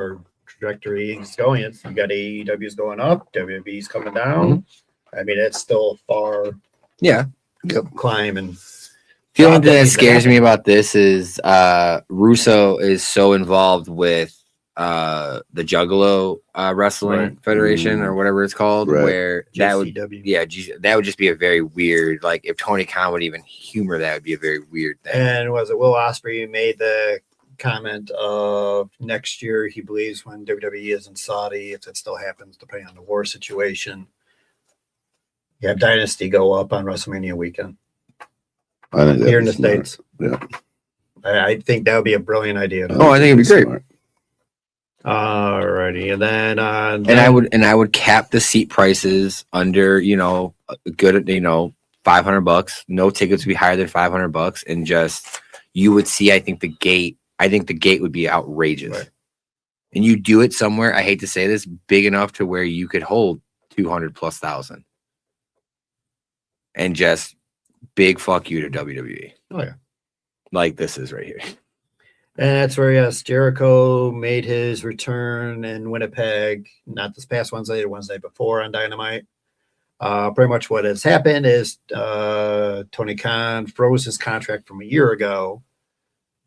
is going, you got AEW's going up, WWE's coming down. I mean, it's still far climb. And the only thing that scares me about this is Russo is so involved with the Juggalo Wrestling Federation or whatever it's called, where that would that would just be a very weird, like if Tony Khan would even humor that, would be a very weird thing. And was it Will Ospreay made the comment of next year he believes when WWE is in Saudi, if it still happens depending on the war situation, you have Dynasty go up on WrestleMania weekend here in the States. Yeah, I think that would be a brilliant idea. Oh, I think it'd be great. Smart. Alrighty, and then I would cap the seat prices under, you know, a good, you know, $500. No tickets would be higher than $500, and just you would see. I think the gate would be outrageous, Right. and you do it somewhere. I hate to say this, big enough to where you could hold 200,000+, and just big fuck you to WWE. Oh yeah, like this is right here. and that's where yes, Jericho made his return in Winnipeg, not this past Wednesday, the Wednesday before on Dynamite. Pretty much what has happened is Tony Khan froze his contract from a year ago,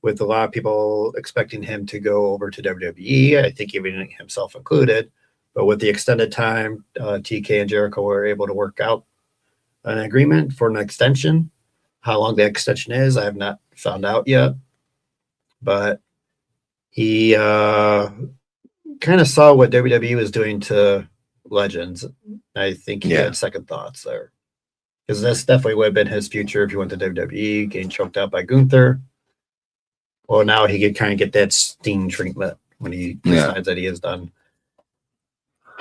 with a lot of people expecting him to go over to WWE. I think even himself included. But with the extended time, TK and Jericho were able to work out an agreement for an extension. How long the extension is, I have not found out yet. But he kind of saw what WWE was doing to legends. I think he had second thoughts there. Because this definitely would have been his future if he went to WWE, getting choked out by Gunther. Well, now he could kind of get that Sting treatment when he decides that he is done.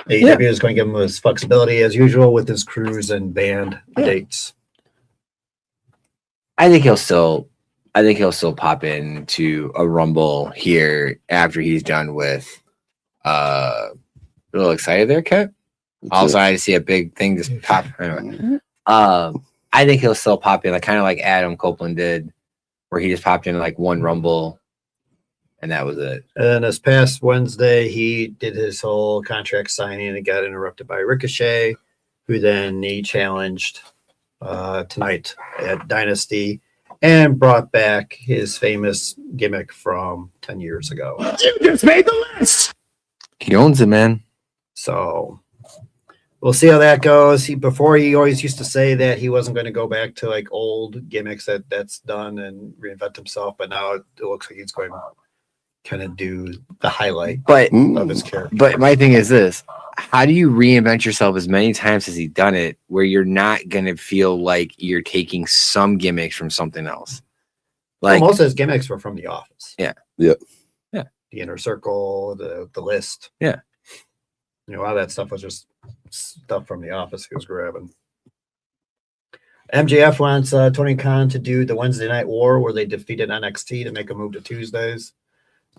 AEW is going to give him his flexibility as usual with his cruise and band dates. I think he'll still pop into a Rumble here after he's done with a little excited there, Kat. All excited to see a big thing just pop. Anyway. I think he'll still pop in, like kind of like Adam Copeland did, where he just popped in like one Rumble, and that was it. And then this past Wednesday, he did his whole contract signing and got interrupted by Ricochet, who then he challenged tonight at Dynasty and brought back his famous gimmick from 10 years ago. You just made the list. He owns it, man. So we'll see how that goes. Before he always used to say that he wasn't going to go back to like old gimmicks that's done and reinvent himself, but now it looks like he's going to kind of do the highlight of his character. But my thing is this: how do you reinvent yourself as many times as he's done it, where you're not going to feel like you're taking some gimmicks from something else? Like most of his gimmicks were from The Office. Yeah. The Inner Circle, the List. Yeah. You know, a lot of that stuff was just stuff from The Office he was grabbing. MJF wants Tony Khan to do the Wednesday Night War, where they defeated NXT to make a move to Tuesdays.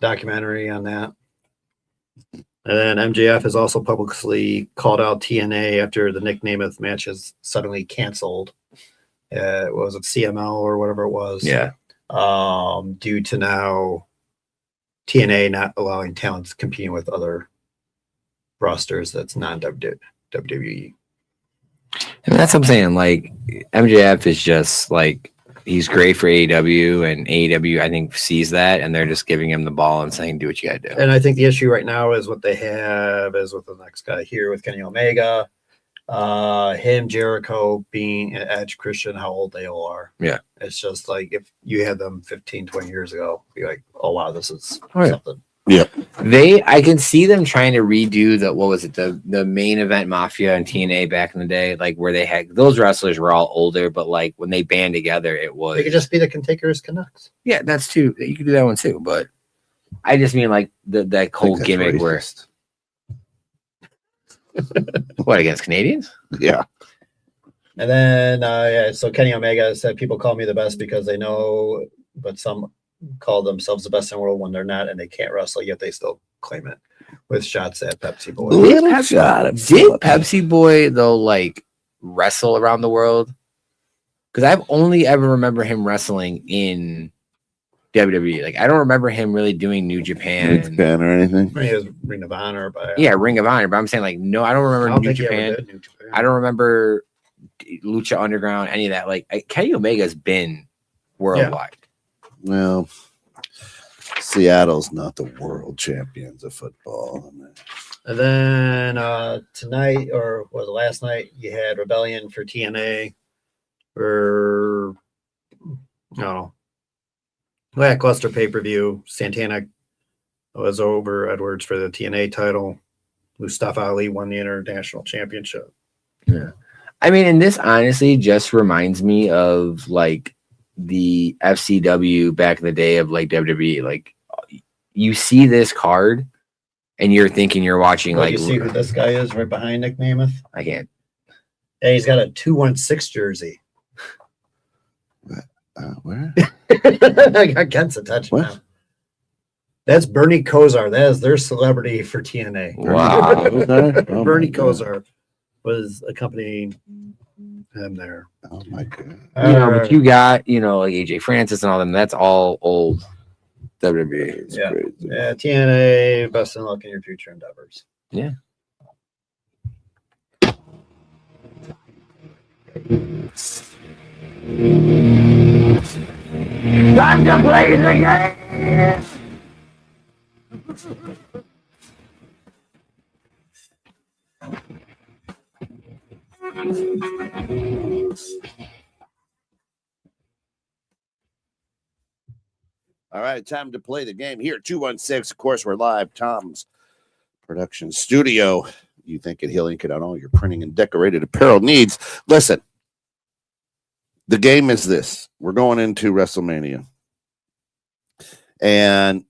Documentary on that. And then MJF has also publicly called out TNA after the Nick Nemeth match is suddenly canceled. Was it CML or whatever it was? Yeah. Due to now TNA not allowing talents competing with other rosters that's non-WWE. And that's what I'm saying. Like MJF is just like, he's great for AEW, and AEW I think sees that, and they're just giving him the ball and saying, "Do what you got to do." And I think the issue right now is what they have is with the next guy here with Kenny Omega, him, Jericho, being Edge, Christian, how old they all are. Yeah, it's just like if you had them 15, 20 years ago, be like, "Oh wow, this is something." Yeah. I can see them trying to redo the main event Mafia and TNA back in the day, like where they had those wrestlers were all older, but like when they band together, it was they could just be the Cantakers Canucks. Yeah, that's too. You could do that one too, but I just mean like that whole gimmick where what, against Canadians? Yeah. And then so Kenny Omega said people call me the best because they know, but some call themselves the best in the world when they're not, and they can't wrestle, yet they still claim it with shots at Pepsi Boy. Did Pepsi Boy though like wrestle around the world? Because I've only ever remember him wrestling in WWE. Like I don't remember him really doing New Japan or anything. I mean, it was Ring of Honor, but Ring of Honor. But I'm saying like no, I don't remember New Japan. I don't remember Lucha Underground, any of that. Like Kenny Omega's been worldwide. Well, Seattle's not the world champions of football. And then tonight, or was it last night, you had Rebellion for TNA. Or no, lackluster pay-per-view. Santana was over Edwards for the TNA title. Mustafa Ali won the international championship. Yeah. I mean, and this honestly just reminds me of like the FCW back in the day of like WWE. Like you see this card and you're thinking you're watching Well, like you see who this guy is right behind Nick Namath? I can't. And he's got a 216 jersey. Where? Against a touchdown. What? That's Bernie Kosar. That is their celebrity for TNA. Wow. Oh, Bernie my God. Kosar was accompanying him there. Oh my God. But you got, like AJ Francis and all them. That's all old WWE. It's Yeah. crazy. Yeah, TNA, best of luck in your future endeavors. Yeah. Time to play the game. All right, time to play the game here. 216. Of course, we're live. Tom's production studio. You think at Healing could on all your printing and decorated apparel needs. Listen, the game is this. We're going into WrestleMania. And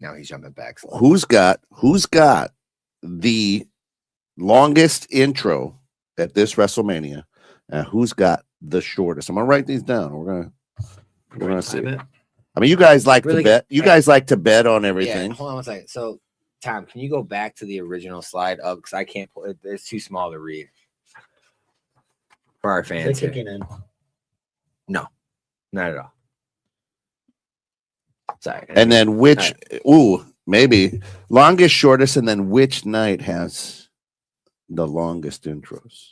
Now he's jumping back. who's got the longest intro at this WrestleMania? And who's got the shortest? I'm gonna write these down. We're gonna see. Time it. I mean, you guys like Really to bet. You guys like to bet on Yeah, everything. hold on one second. So, Tom, can you go back to the original slide up? Because I can't pull it. It's too small to read for our They're fans. Here. kicking in. No, not at all. Sorry. And then which? Maybe longest, shortest, and then which night has the longest intros?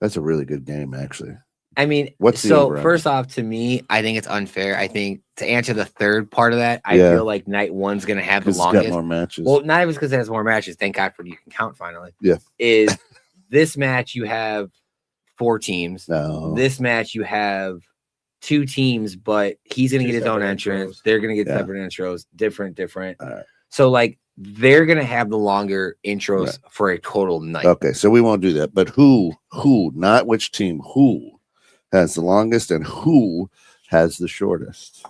That's a really good game, actually. I mean, What's the so over-under? first off, to me, I think it's unfair. I think to answer the third part of that, I Yeah. feel like night one's going to have the Because it's got longest. more matches. Well, not even because it has more matches. Thank God for you can count finally. Yeah. Is this match you have 4 teams? no. This match you have 2 teams, but he's going to Two get his own separate entrance. intros. They're going to get Yeah. separate intros, different. All right. So like they're going to have the longer intros Right. for a total night. Okay, so we won't do that. But who, not which team, who has the longest and who has the shortest?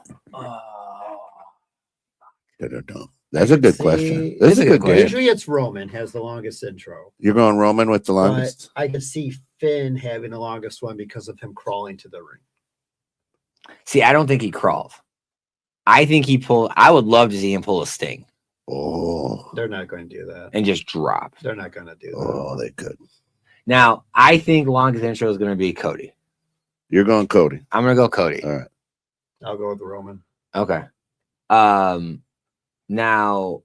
Da-da-dum. That's a good question. That's a good game. Usually it's Roman has the longest intro. You're going Roman with the longest? But I could see Finn having the longest one because of him crawling to the ring. See, I don't think he crawled. I think he pulled. I would love to see him pull a Sting Oh, They're not going to do that. and just drop. They're not going to do that. oh, they could. Now, I think longest intro is going to be Cody. You're going Cody. I'm going to go Cody. All right. I'll go with Roman. Okay. Now,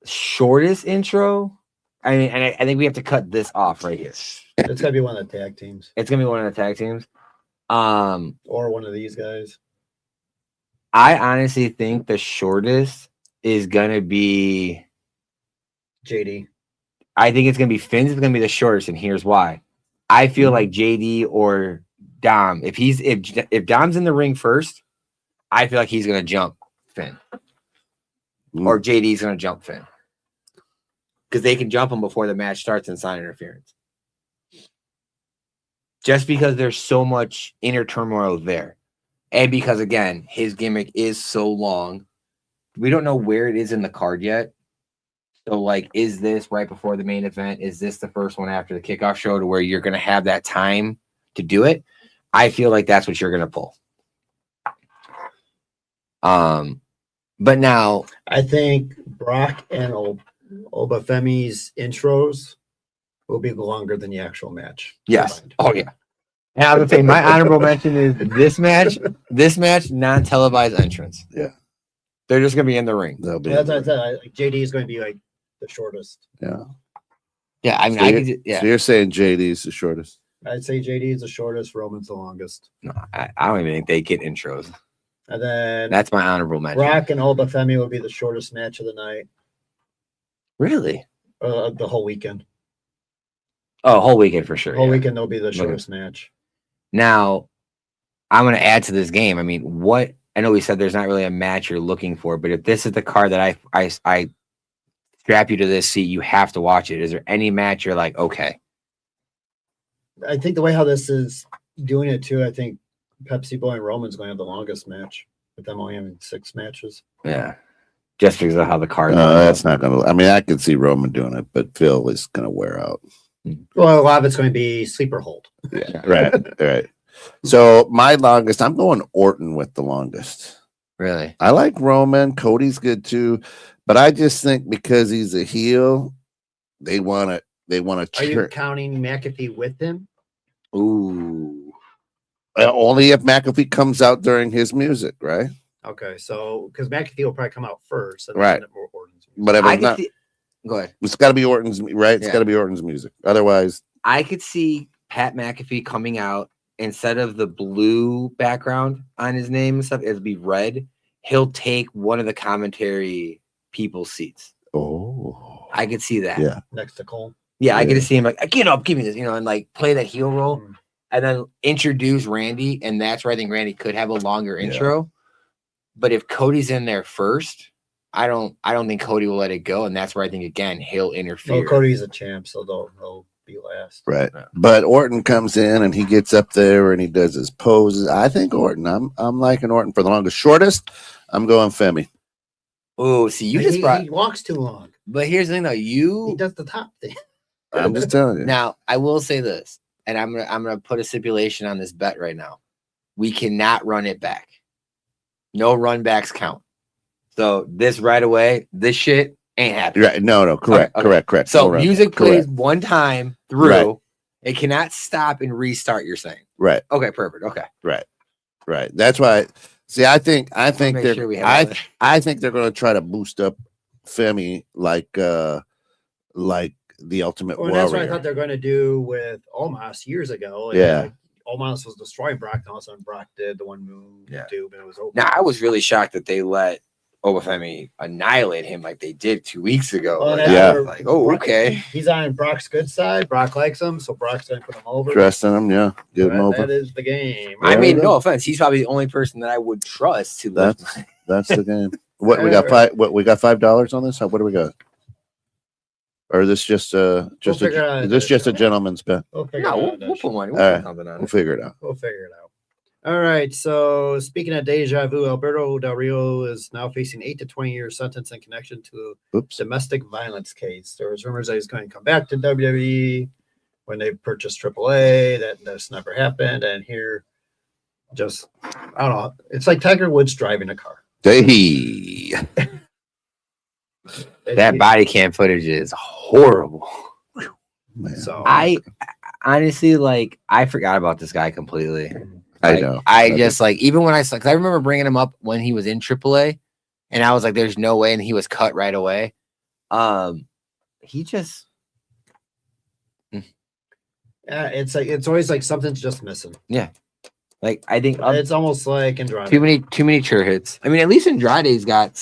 shortest intro. I mean, and I think we have to cut this off right here. It's got to be one of the tag teams It's going to be one of the tag teams. or one of these guys. I honestly think the shortest is going to be. JD. I think it's going to be Finn's is going to be the shortest, and here's why. I feel like JD or Dom, if Dom's in the ring first, I feel like he's going to jump Finn, or JD's going to jump Finn, because they can jump him before the match starts and sign interference. Just because there's so much inner turmoil there, and because again his gimmick is so long, we don't know where it is in the card yet. So, like, is this right before the main event? Is this the first one after the kickoff show to where you're going to have that time to do it? I feel like that's what you're going to pull. But now, I think Brock and Obafemi's intros will be longer than the actual match. yes. combined. Oh, yeah. And I would say my honorable mention is this match, non-televised entrance. Yeah. They're just going to be in the ring. They'll be. That's what I said. Like, JD is going to be like the shortest. Yeah. Yeah, I mean, So I you're- could. Yeah, So you're saying JD's the shortest? I'd say JD is the shortest, Roman's the longest. no, I don't even think they get intros. And then That's my honorable mention. Brock and Obafemi will be the shortest match of the night, Really? the whole weekend. Oh, whole weekend for sure. Whole yeah. weekend they'll be the shortest match. Now, I'm going to add to this game. I mean, what I know we said there's not really a match you're looking for, but if this is the card that I strap you to this seat, you have to watch it. Is there any match you're like, okay? I think the way how this is doing it too, I think Pepsi Boy and Roman's going to have the longest match, with them only having 6 matches. Yeah. Just because of how the card. That's not gonna. I mean, I could see Roman doing it, but Phil is gonna wear out. Well, a lot of it's going to be sleeper hold. Yeah, right. So my longest, I'm going Orton with the longest. Really? I like Roman. Cody's good too, but I just think because he's a heel, they want to. Are you counting McAfee with him? Ooh. Only if McAfee comes out during his music, right? Okay, so because McAfee will probably come out first, and Right. then Orton's music. But if I it's could not, see, go ahead. it's got to be Orton's, right? It's Yeah. got to be Orton's music. Otherwise, I could see Pat McAfee coming out instead of the blue background on his name and stuff, it'll be red. He'll take one of the commentary people's seats. oh, I could see that. yeah. Next to Cole. Yeah, I Yeah. get to see him like, get up, give me this, and like play that heel role Mm. and then introduce Randy. And that's where I think Randy could have a longer Yeah. intro. But if Cody's in there first, I don't think Cody will let it go. And that's where I think, again, he'll interfere. Well, Cody's a champ, so he'll be last. Right. Yeah. But Orton comes in and he gets up there and he does his poses. I think Orton. I'm liking Orton for the longest. Shortest, I'm going Femi. Oh, see, you He- just brought. he walks too long. But here's the thing, though. He You does the top thing. I'm just telling you. now, I will say this, and I'm gonna put a stipulation on this bet right now. We cannot run it back. No run backs count. So this right away, this shit ain't happening. Right. No, correct. Okay. Correct. So No run. music plays Correct. one time through. Right. It cannot stop and restart. You're saying, Right. okay, perfect. Okay, Right. That's why. See, I think make they're. sure we have all I think they're going to try to boost up Femi like the Ultimate Well, that's what I Warrior. thought they're going to do with Omos years ago. And, Yeah. like, Omos was destroying Brock, and all of a sudden Brock did the one move, Yeah. tube, and it was over. now I was really shocked that they let Obafemi annihilate him like they did 2 weeks ago. Well, Like, that's Yeah. I was like, oh, Brock- okay. He's on Brock's good side. Brock likes him, so Brock's going to put him over. Trusting him, yeah, get him That over. is the game. I There mean, we no go. offense. He's probably the only person that I would trust to lift. That's the game. What we got we got $5 on this? What do we got? Or is this just figure it out. is this just a gentleman's bet? We'll figure No, it we'll out. put money. All We'll right. put something on We'll it. figure it out. We'll figure it out. All right. So speaking of deja vu, Alberto Del Rio is now facing 8 to 20 year sentence in connection to Oops. domestic violence case. There was rumors that he's going to come back to WWE when they purchased AAA. That's never happened. And here, just I don't know. It's like Tiger Woods driving a car. Hey. That body cam footage is horrible. Man, So I honestly, like, I forgot about this guy completely. I Like, know. I just like, even when cause I remember bringing him up when he was in AAA, and I was like, "There's no way," and he was cut right away. He just it's like it's always like something's just missing. like I think It's almost like Andrade. too many chair hits. I mean, at least Andrade's got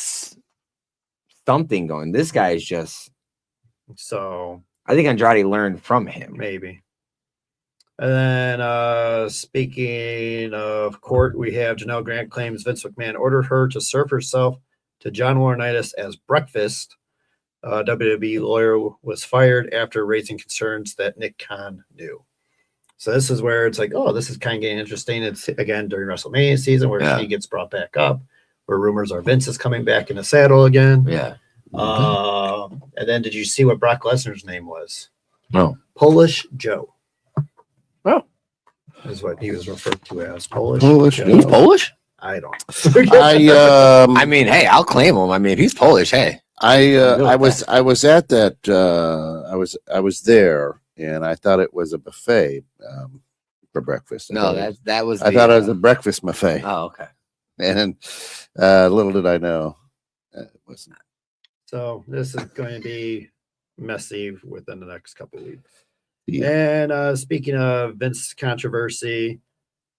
something going. This guy is just. So I think Andrade learned from him. maybe. And then speaking of court, we have Janelle Grant claims Vince McMahon ordered her to serve herself to John Laurinaitis as breakfast. WWE lawyer was fired after raising concerns that Nick Khan knew. So this is where it's like, oh, this is kind of getting interesting. It's again during WrestleMania season where Yeah. she gets brought back up, where rumors are Vince is coming back in the saddle again. Yeah. And then did you see what Brock Lesnar's name was? No. Polish Joe. Oh. Is what he was referred to as. Polish Joe. He's Polish? I don't. I mean, hey, I'll claim him. I mean, if he's Polish, hey. I was at that I was there and I thought it was a buffet for breakfast. I No, thought that it was a breakfast buffet. Oh, okay. And little did I know it wasn't. So this is going to be messy within the next couple of weeks. Yeah. And speaking of Vince controversy,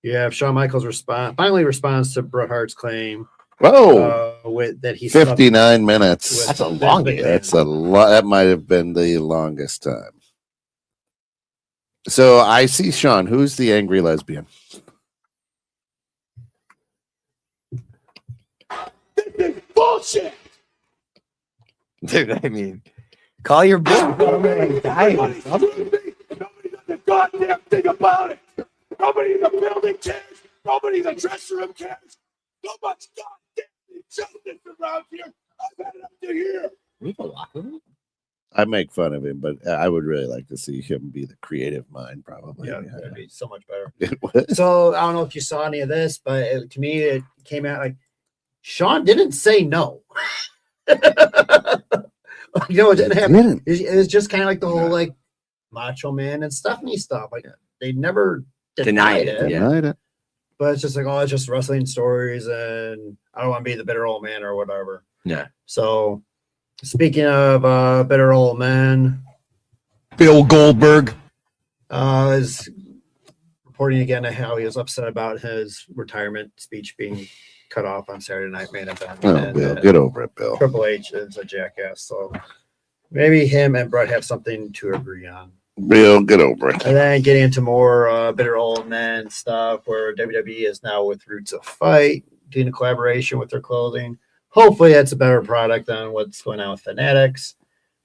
you have Shawn Michaels finally responds to Bret Hart's claim Whoa. that he slept 59 minutes. with That's a Vince long McMahon. That's a lot. That might have been the longest time. So I see Sean. Who's the angry lesbian? Bullshit. Dude, I mean, call your boy. Nobody does a goddamn thing about it. Nobody in the building cares. Nobody in the dressing room cares. So much goddamn injustice around here. I've had it up to here. We have a locker room? I make fun of him, but I would really like to see him be the creative mind, probably. Yeah, that'd be so much better. It was. So I don't know if you saw any of this, but to me, it came out like Sean didn't say no. You know, it didn't happen. It was just kind of like the whole like Macho Man and Stephanie stuff. Like they never denied it. Denied it. But it's just like, oh, it's just wrestling stories, and I don't want to be the bitter old man or whatever. Yeah. So speaking of bitter old man, Bill Goldberg. is reporting again how he was upset about his retirement speech being cut off on Saturday Night Main Event. Oh, And, Bill, get over it, Bill. Triple H is a jackass, so maybe him and Brett have something to agree on. Bill, get over it. And then getting into more bitter old men stuff, where WWE is now with Roots of Fight doing a collaboration with their clothing. Hopefully, that's a better product than what's going on with Fanatics.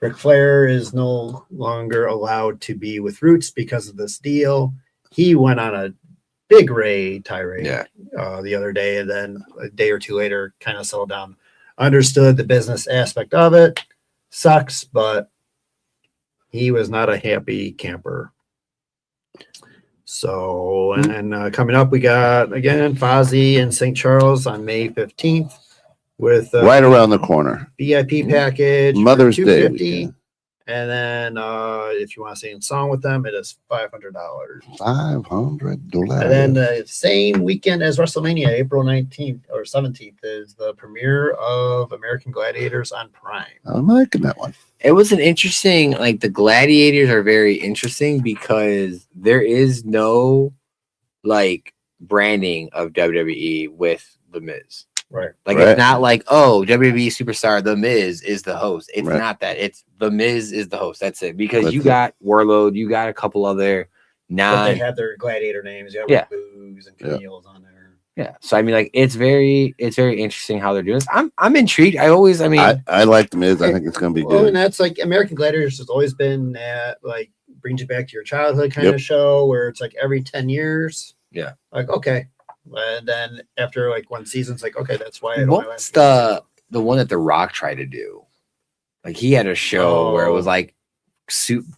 Ric Flair is no longer allowed to be with Roots because of this deal. He went on a big tirade the other day, and then a day or two later kind of settled down. Understood the business aspect of it. Sucks, but he was not a happy camper. So, and coming up, we got, again, Fozzy in St. Charles on May 15th with Right around the corner. VIP package. for Mother's Day $250. weekend. And then if you want to sing a song with them, it is $500. $500. And then the same weekend as WrestleMania, April 19th or 17th, is the premiere of American Gladiators on Prime. I'm liking that one. It was an interesting, like the gladiators are very interesting because there is no like branding of WWE with The Miz. Right. Like Right. it's not like, oh, WWE superstar The Miz is the host. It's Right. not that. It's The Miz is the host. That's it. Because That's you it. got Warlord, you got a couple other But they non. have their gladiator names. You have Yeah. Boogs and Yeah. Camille's on there. Yeah. So I mean, like it's very interesting how they're doing this. I'm intrigued. I I like the Miz. I think it's going to be Well, and good. that's like American Gladiators has always been that like brings you back to your childhood kind Yep. of show where it's like every 10 years. Yeah. Like, okay. And then after like one season, it's like, okay, that's why. What's the one that The Rock tried to do? Like he had a show where it was like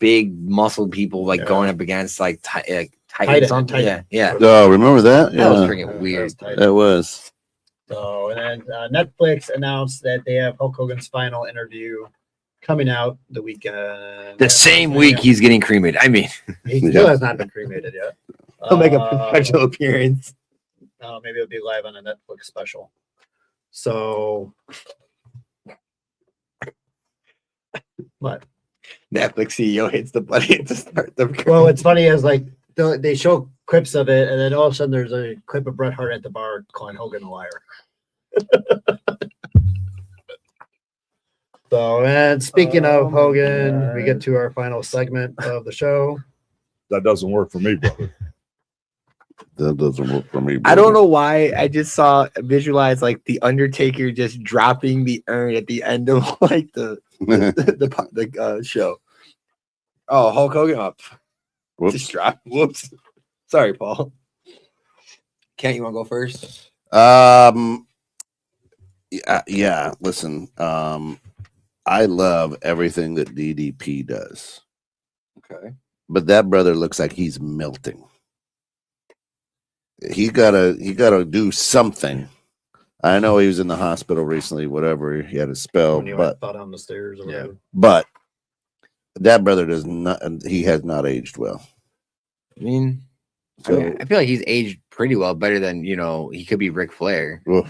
big muscle people like going up against like Titan. Titan. Yeah. Oh, remember that? That was Yeah, freaking weird. that was. So, and then Netflix announced that they have Hulk Hogan's final interview coming out the weekend. The same week he's getting cremated. I mean, He still has not been cremated yet. he'll make a professional appearance. Maybe it'll be live on a Netflix special. So, what? Netflix CEO hits the button to start the. Well, what's funny is like they show clips of it, and then all of a sudden there's a clip of Bret Hart at the bar calling Hogan a liar. So, and speaking of Hogan, we get to our final segment of the show. That doesn't work for me, brother. That doesn't work for me. I don't know why I just visualize like the Undertaker just dropping the urn at the end of like the show. Oh, Hulk Hogan up. Whoops. Just drop. Whoops. Sorry, Paul. Kent, you want to go first? Yeah. Listen. I love everything that DDP does, Okay. but that brother looks like he's melting. He gotta do something. I know he was in the hospital recently, whatever. He had a spell, When you but fell down the stairs or whatever. but that brother does not. He has not aged well. I mean, So, I feel like he's aged pretty well, better than he could be Ric Flair. well,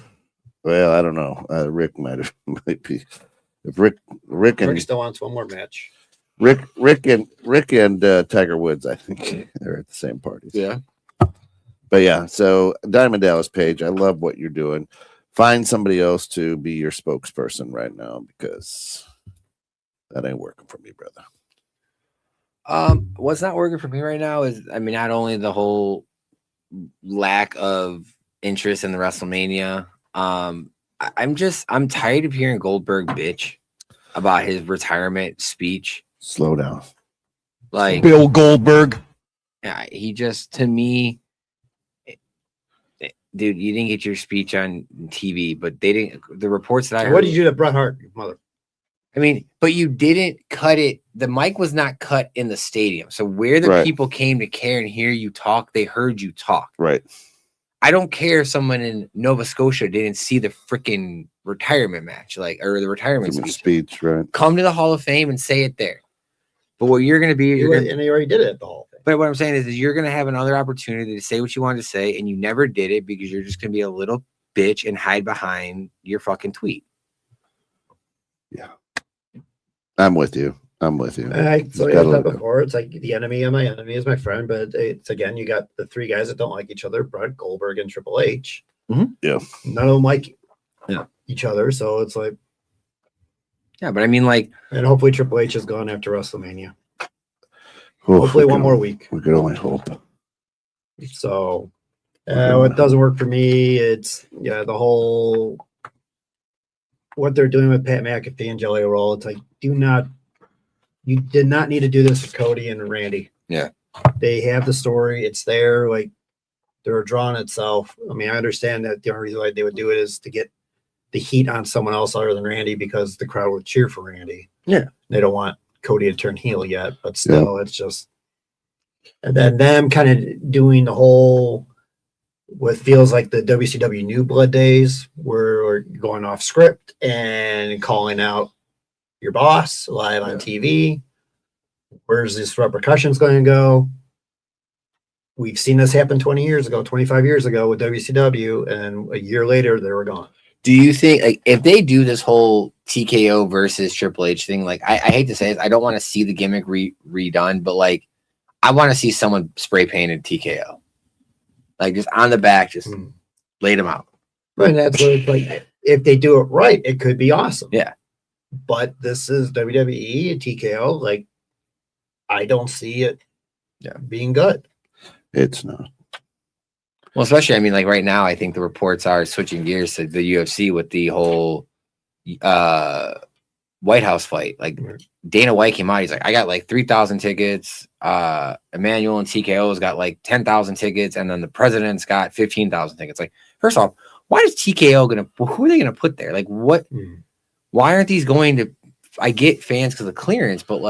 I don't know. Rick might be. If Rick and Rick still wants one more match. Rick and Tiger Woods, I think they're at the same parties. Yeah. But yeah, so Diamond Dallas Page, I love what you're doing. Find somebody else to be your spokesperson right now because that ain't working for me, brother. What's not working for me right now is, I mean, not only the whole lack of interest in the WrestleMania. I'm tired of hearing Goldberg bitch about his retirement speech. Slow down. Like Bill Goldberg. yeah, he just, to me, dude, you didn't get your speech on TV, but they didn't. The reports that I heard. What did you do to Bret Hart, you mother? I mean, but you didn't cut it. The mic was not cut in the stadium. So where the people came to care and hear you talk, they heard you talk. Right. I don't care if someone in Nova Scotia didn't see the freaking retirement match, or the retirement speech, right? Come to the Hall of Fame and say it there. But what you're going to be, and he already did it at the Hall of Fame. But what I'm saying is you're going to have another opportunity to say what you wanted to say, and you never did it because you're just going to be a little bitch and hide behind your fucking tweet. Yeah. I'm with you. So I've said before, it's like the enemy of my enemy is my friend, but it's again, you got the three guys that don't like each other, Bret, Goldberg, and Triple H. Mm-hmm. Yeah. None of them like each other, so it's like, yeah, but I mean, and hopefully Triple H is gone after WrestleMania. Oof, hopefully one more week. We could only hope. So what doesn't work for me, it's the whole what they're doing with Pat McAfee and Jelly Roll. It's like, you did not need to do this with Cody and Randy. Yeah. They have the story. It's there. Like, they're drawing itself. I mean, I understand that the only reason why they would do it is to get the heat on someone else other than Randy because the crowd would cheer for Randy. Yeah. They don't want Cody to turn heel yet, but still, it's just. And then them kind of doing the whole, what feels like the WCW New Blood days, where we're going off script and calling out your boss live on TV. Where's this repercussions going to go? We've seen this happen 20 years ago, 25 years ago with WCW, and a year later they were gone. Do you think, if they do this whole TKO versus Triple H thing, I hate to say it, I don't want to see the gimmick redone, but I want to see someone spray painted TKO, just on the back, just laid them out. And that's what it's like. If they do it right, it could be awesome. Yeah. But this is WWE TKO. I don't see it being good. It's not. Well, especially, I mean, right now, I think the reports are switching gears to the UFC with the whole White House fight. Dana White came out. He's like, I got 3,000 tickets. Emmanuel and TKO's got 10,000 tickets. And then the president's got 15,000 tickets. First off, why is TKO who are they going to put there? What? Why aren't these going to, I get fans because of clearance, but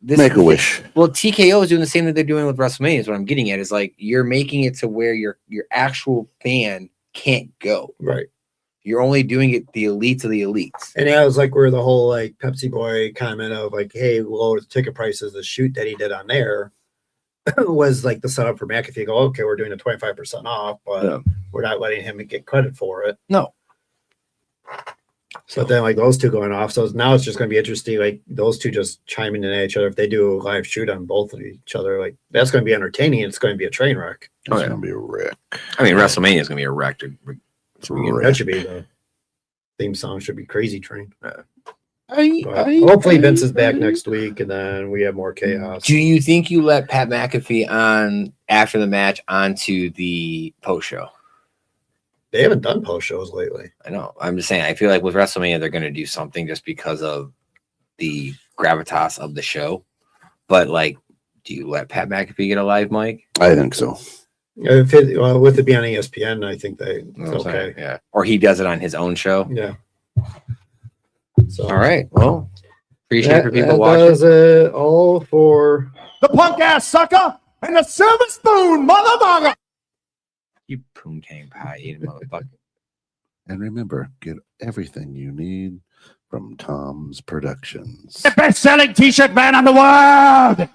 this Make a wish. Well, TKO is doing the same that they're doing with WrestleMania is what I'm getting at, is you're making it to where your actual fan can't go. Right. You're only doing it the elites of the elites. And that was where the whole Pepsi Boy comment of hey, lower the ticket prices, the shoot that he did on there was the setup for McAfee. Go, okay, we're doing a 25% off, but we're not letting him get credit for it. No. So then those two going off. So now it's just going to be interesting. Those two just chiming in at each other. If they do a live shoot on both of each other, that's going to be entertaining. It's going to be a train wreck. It's going to be a wreck. I mean, WrestleMania is going to be a wreck. That should be the theme song. Should be Crazy Train. Hopefully Vince is back next week, and then we have more chaos. Do you think you let Pat McAfee on after the match onto the post show? They haven't done post shows lately. I know. I'm just saying. I feel with WrestleMania they're going to do something just because of the gravitas of the show. But do you let Pat McAfee get a live mic? I think so. With it being on ESPN, I think it's okay. Yeah. Or he does it on his own show. Yeah. So, all right. Well, appreciate it for people watching. That was it all for the punk ass sucker and the silver spoon, motherfucker. You poontang pie eating motherfucker. And remember, get everything you need from Tom's Productions. The best-selling t-shirt man in the world.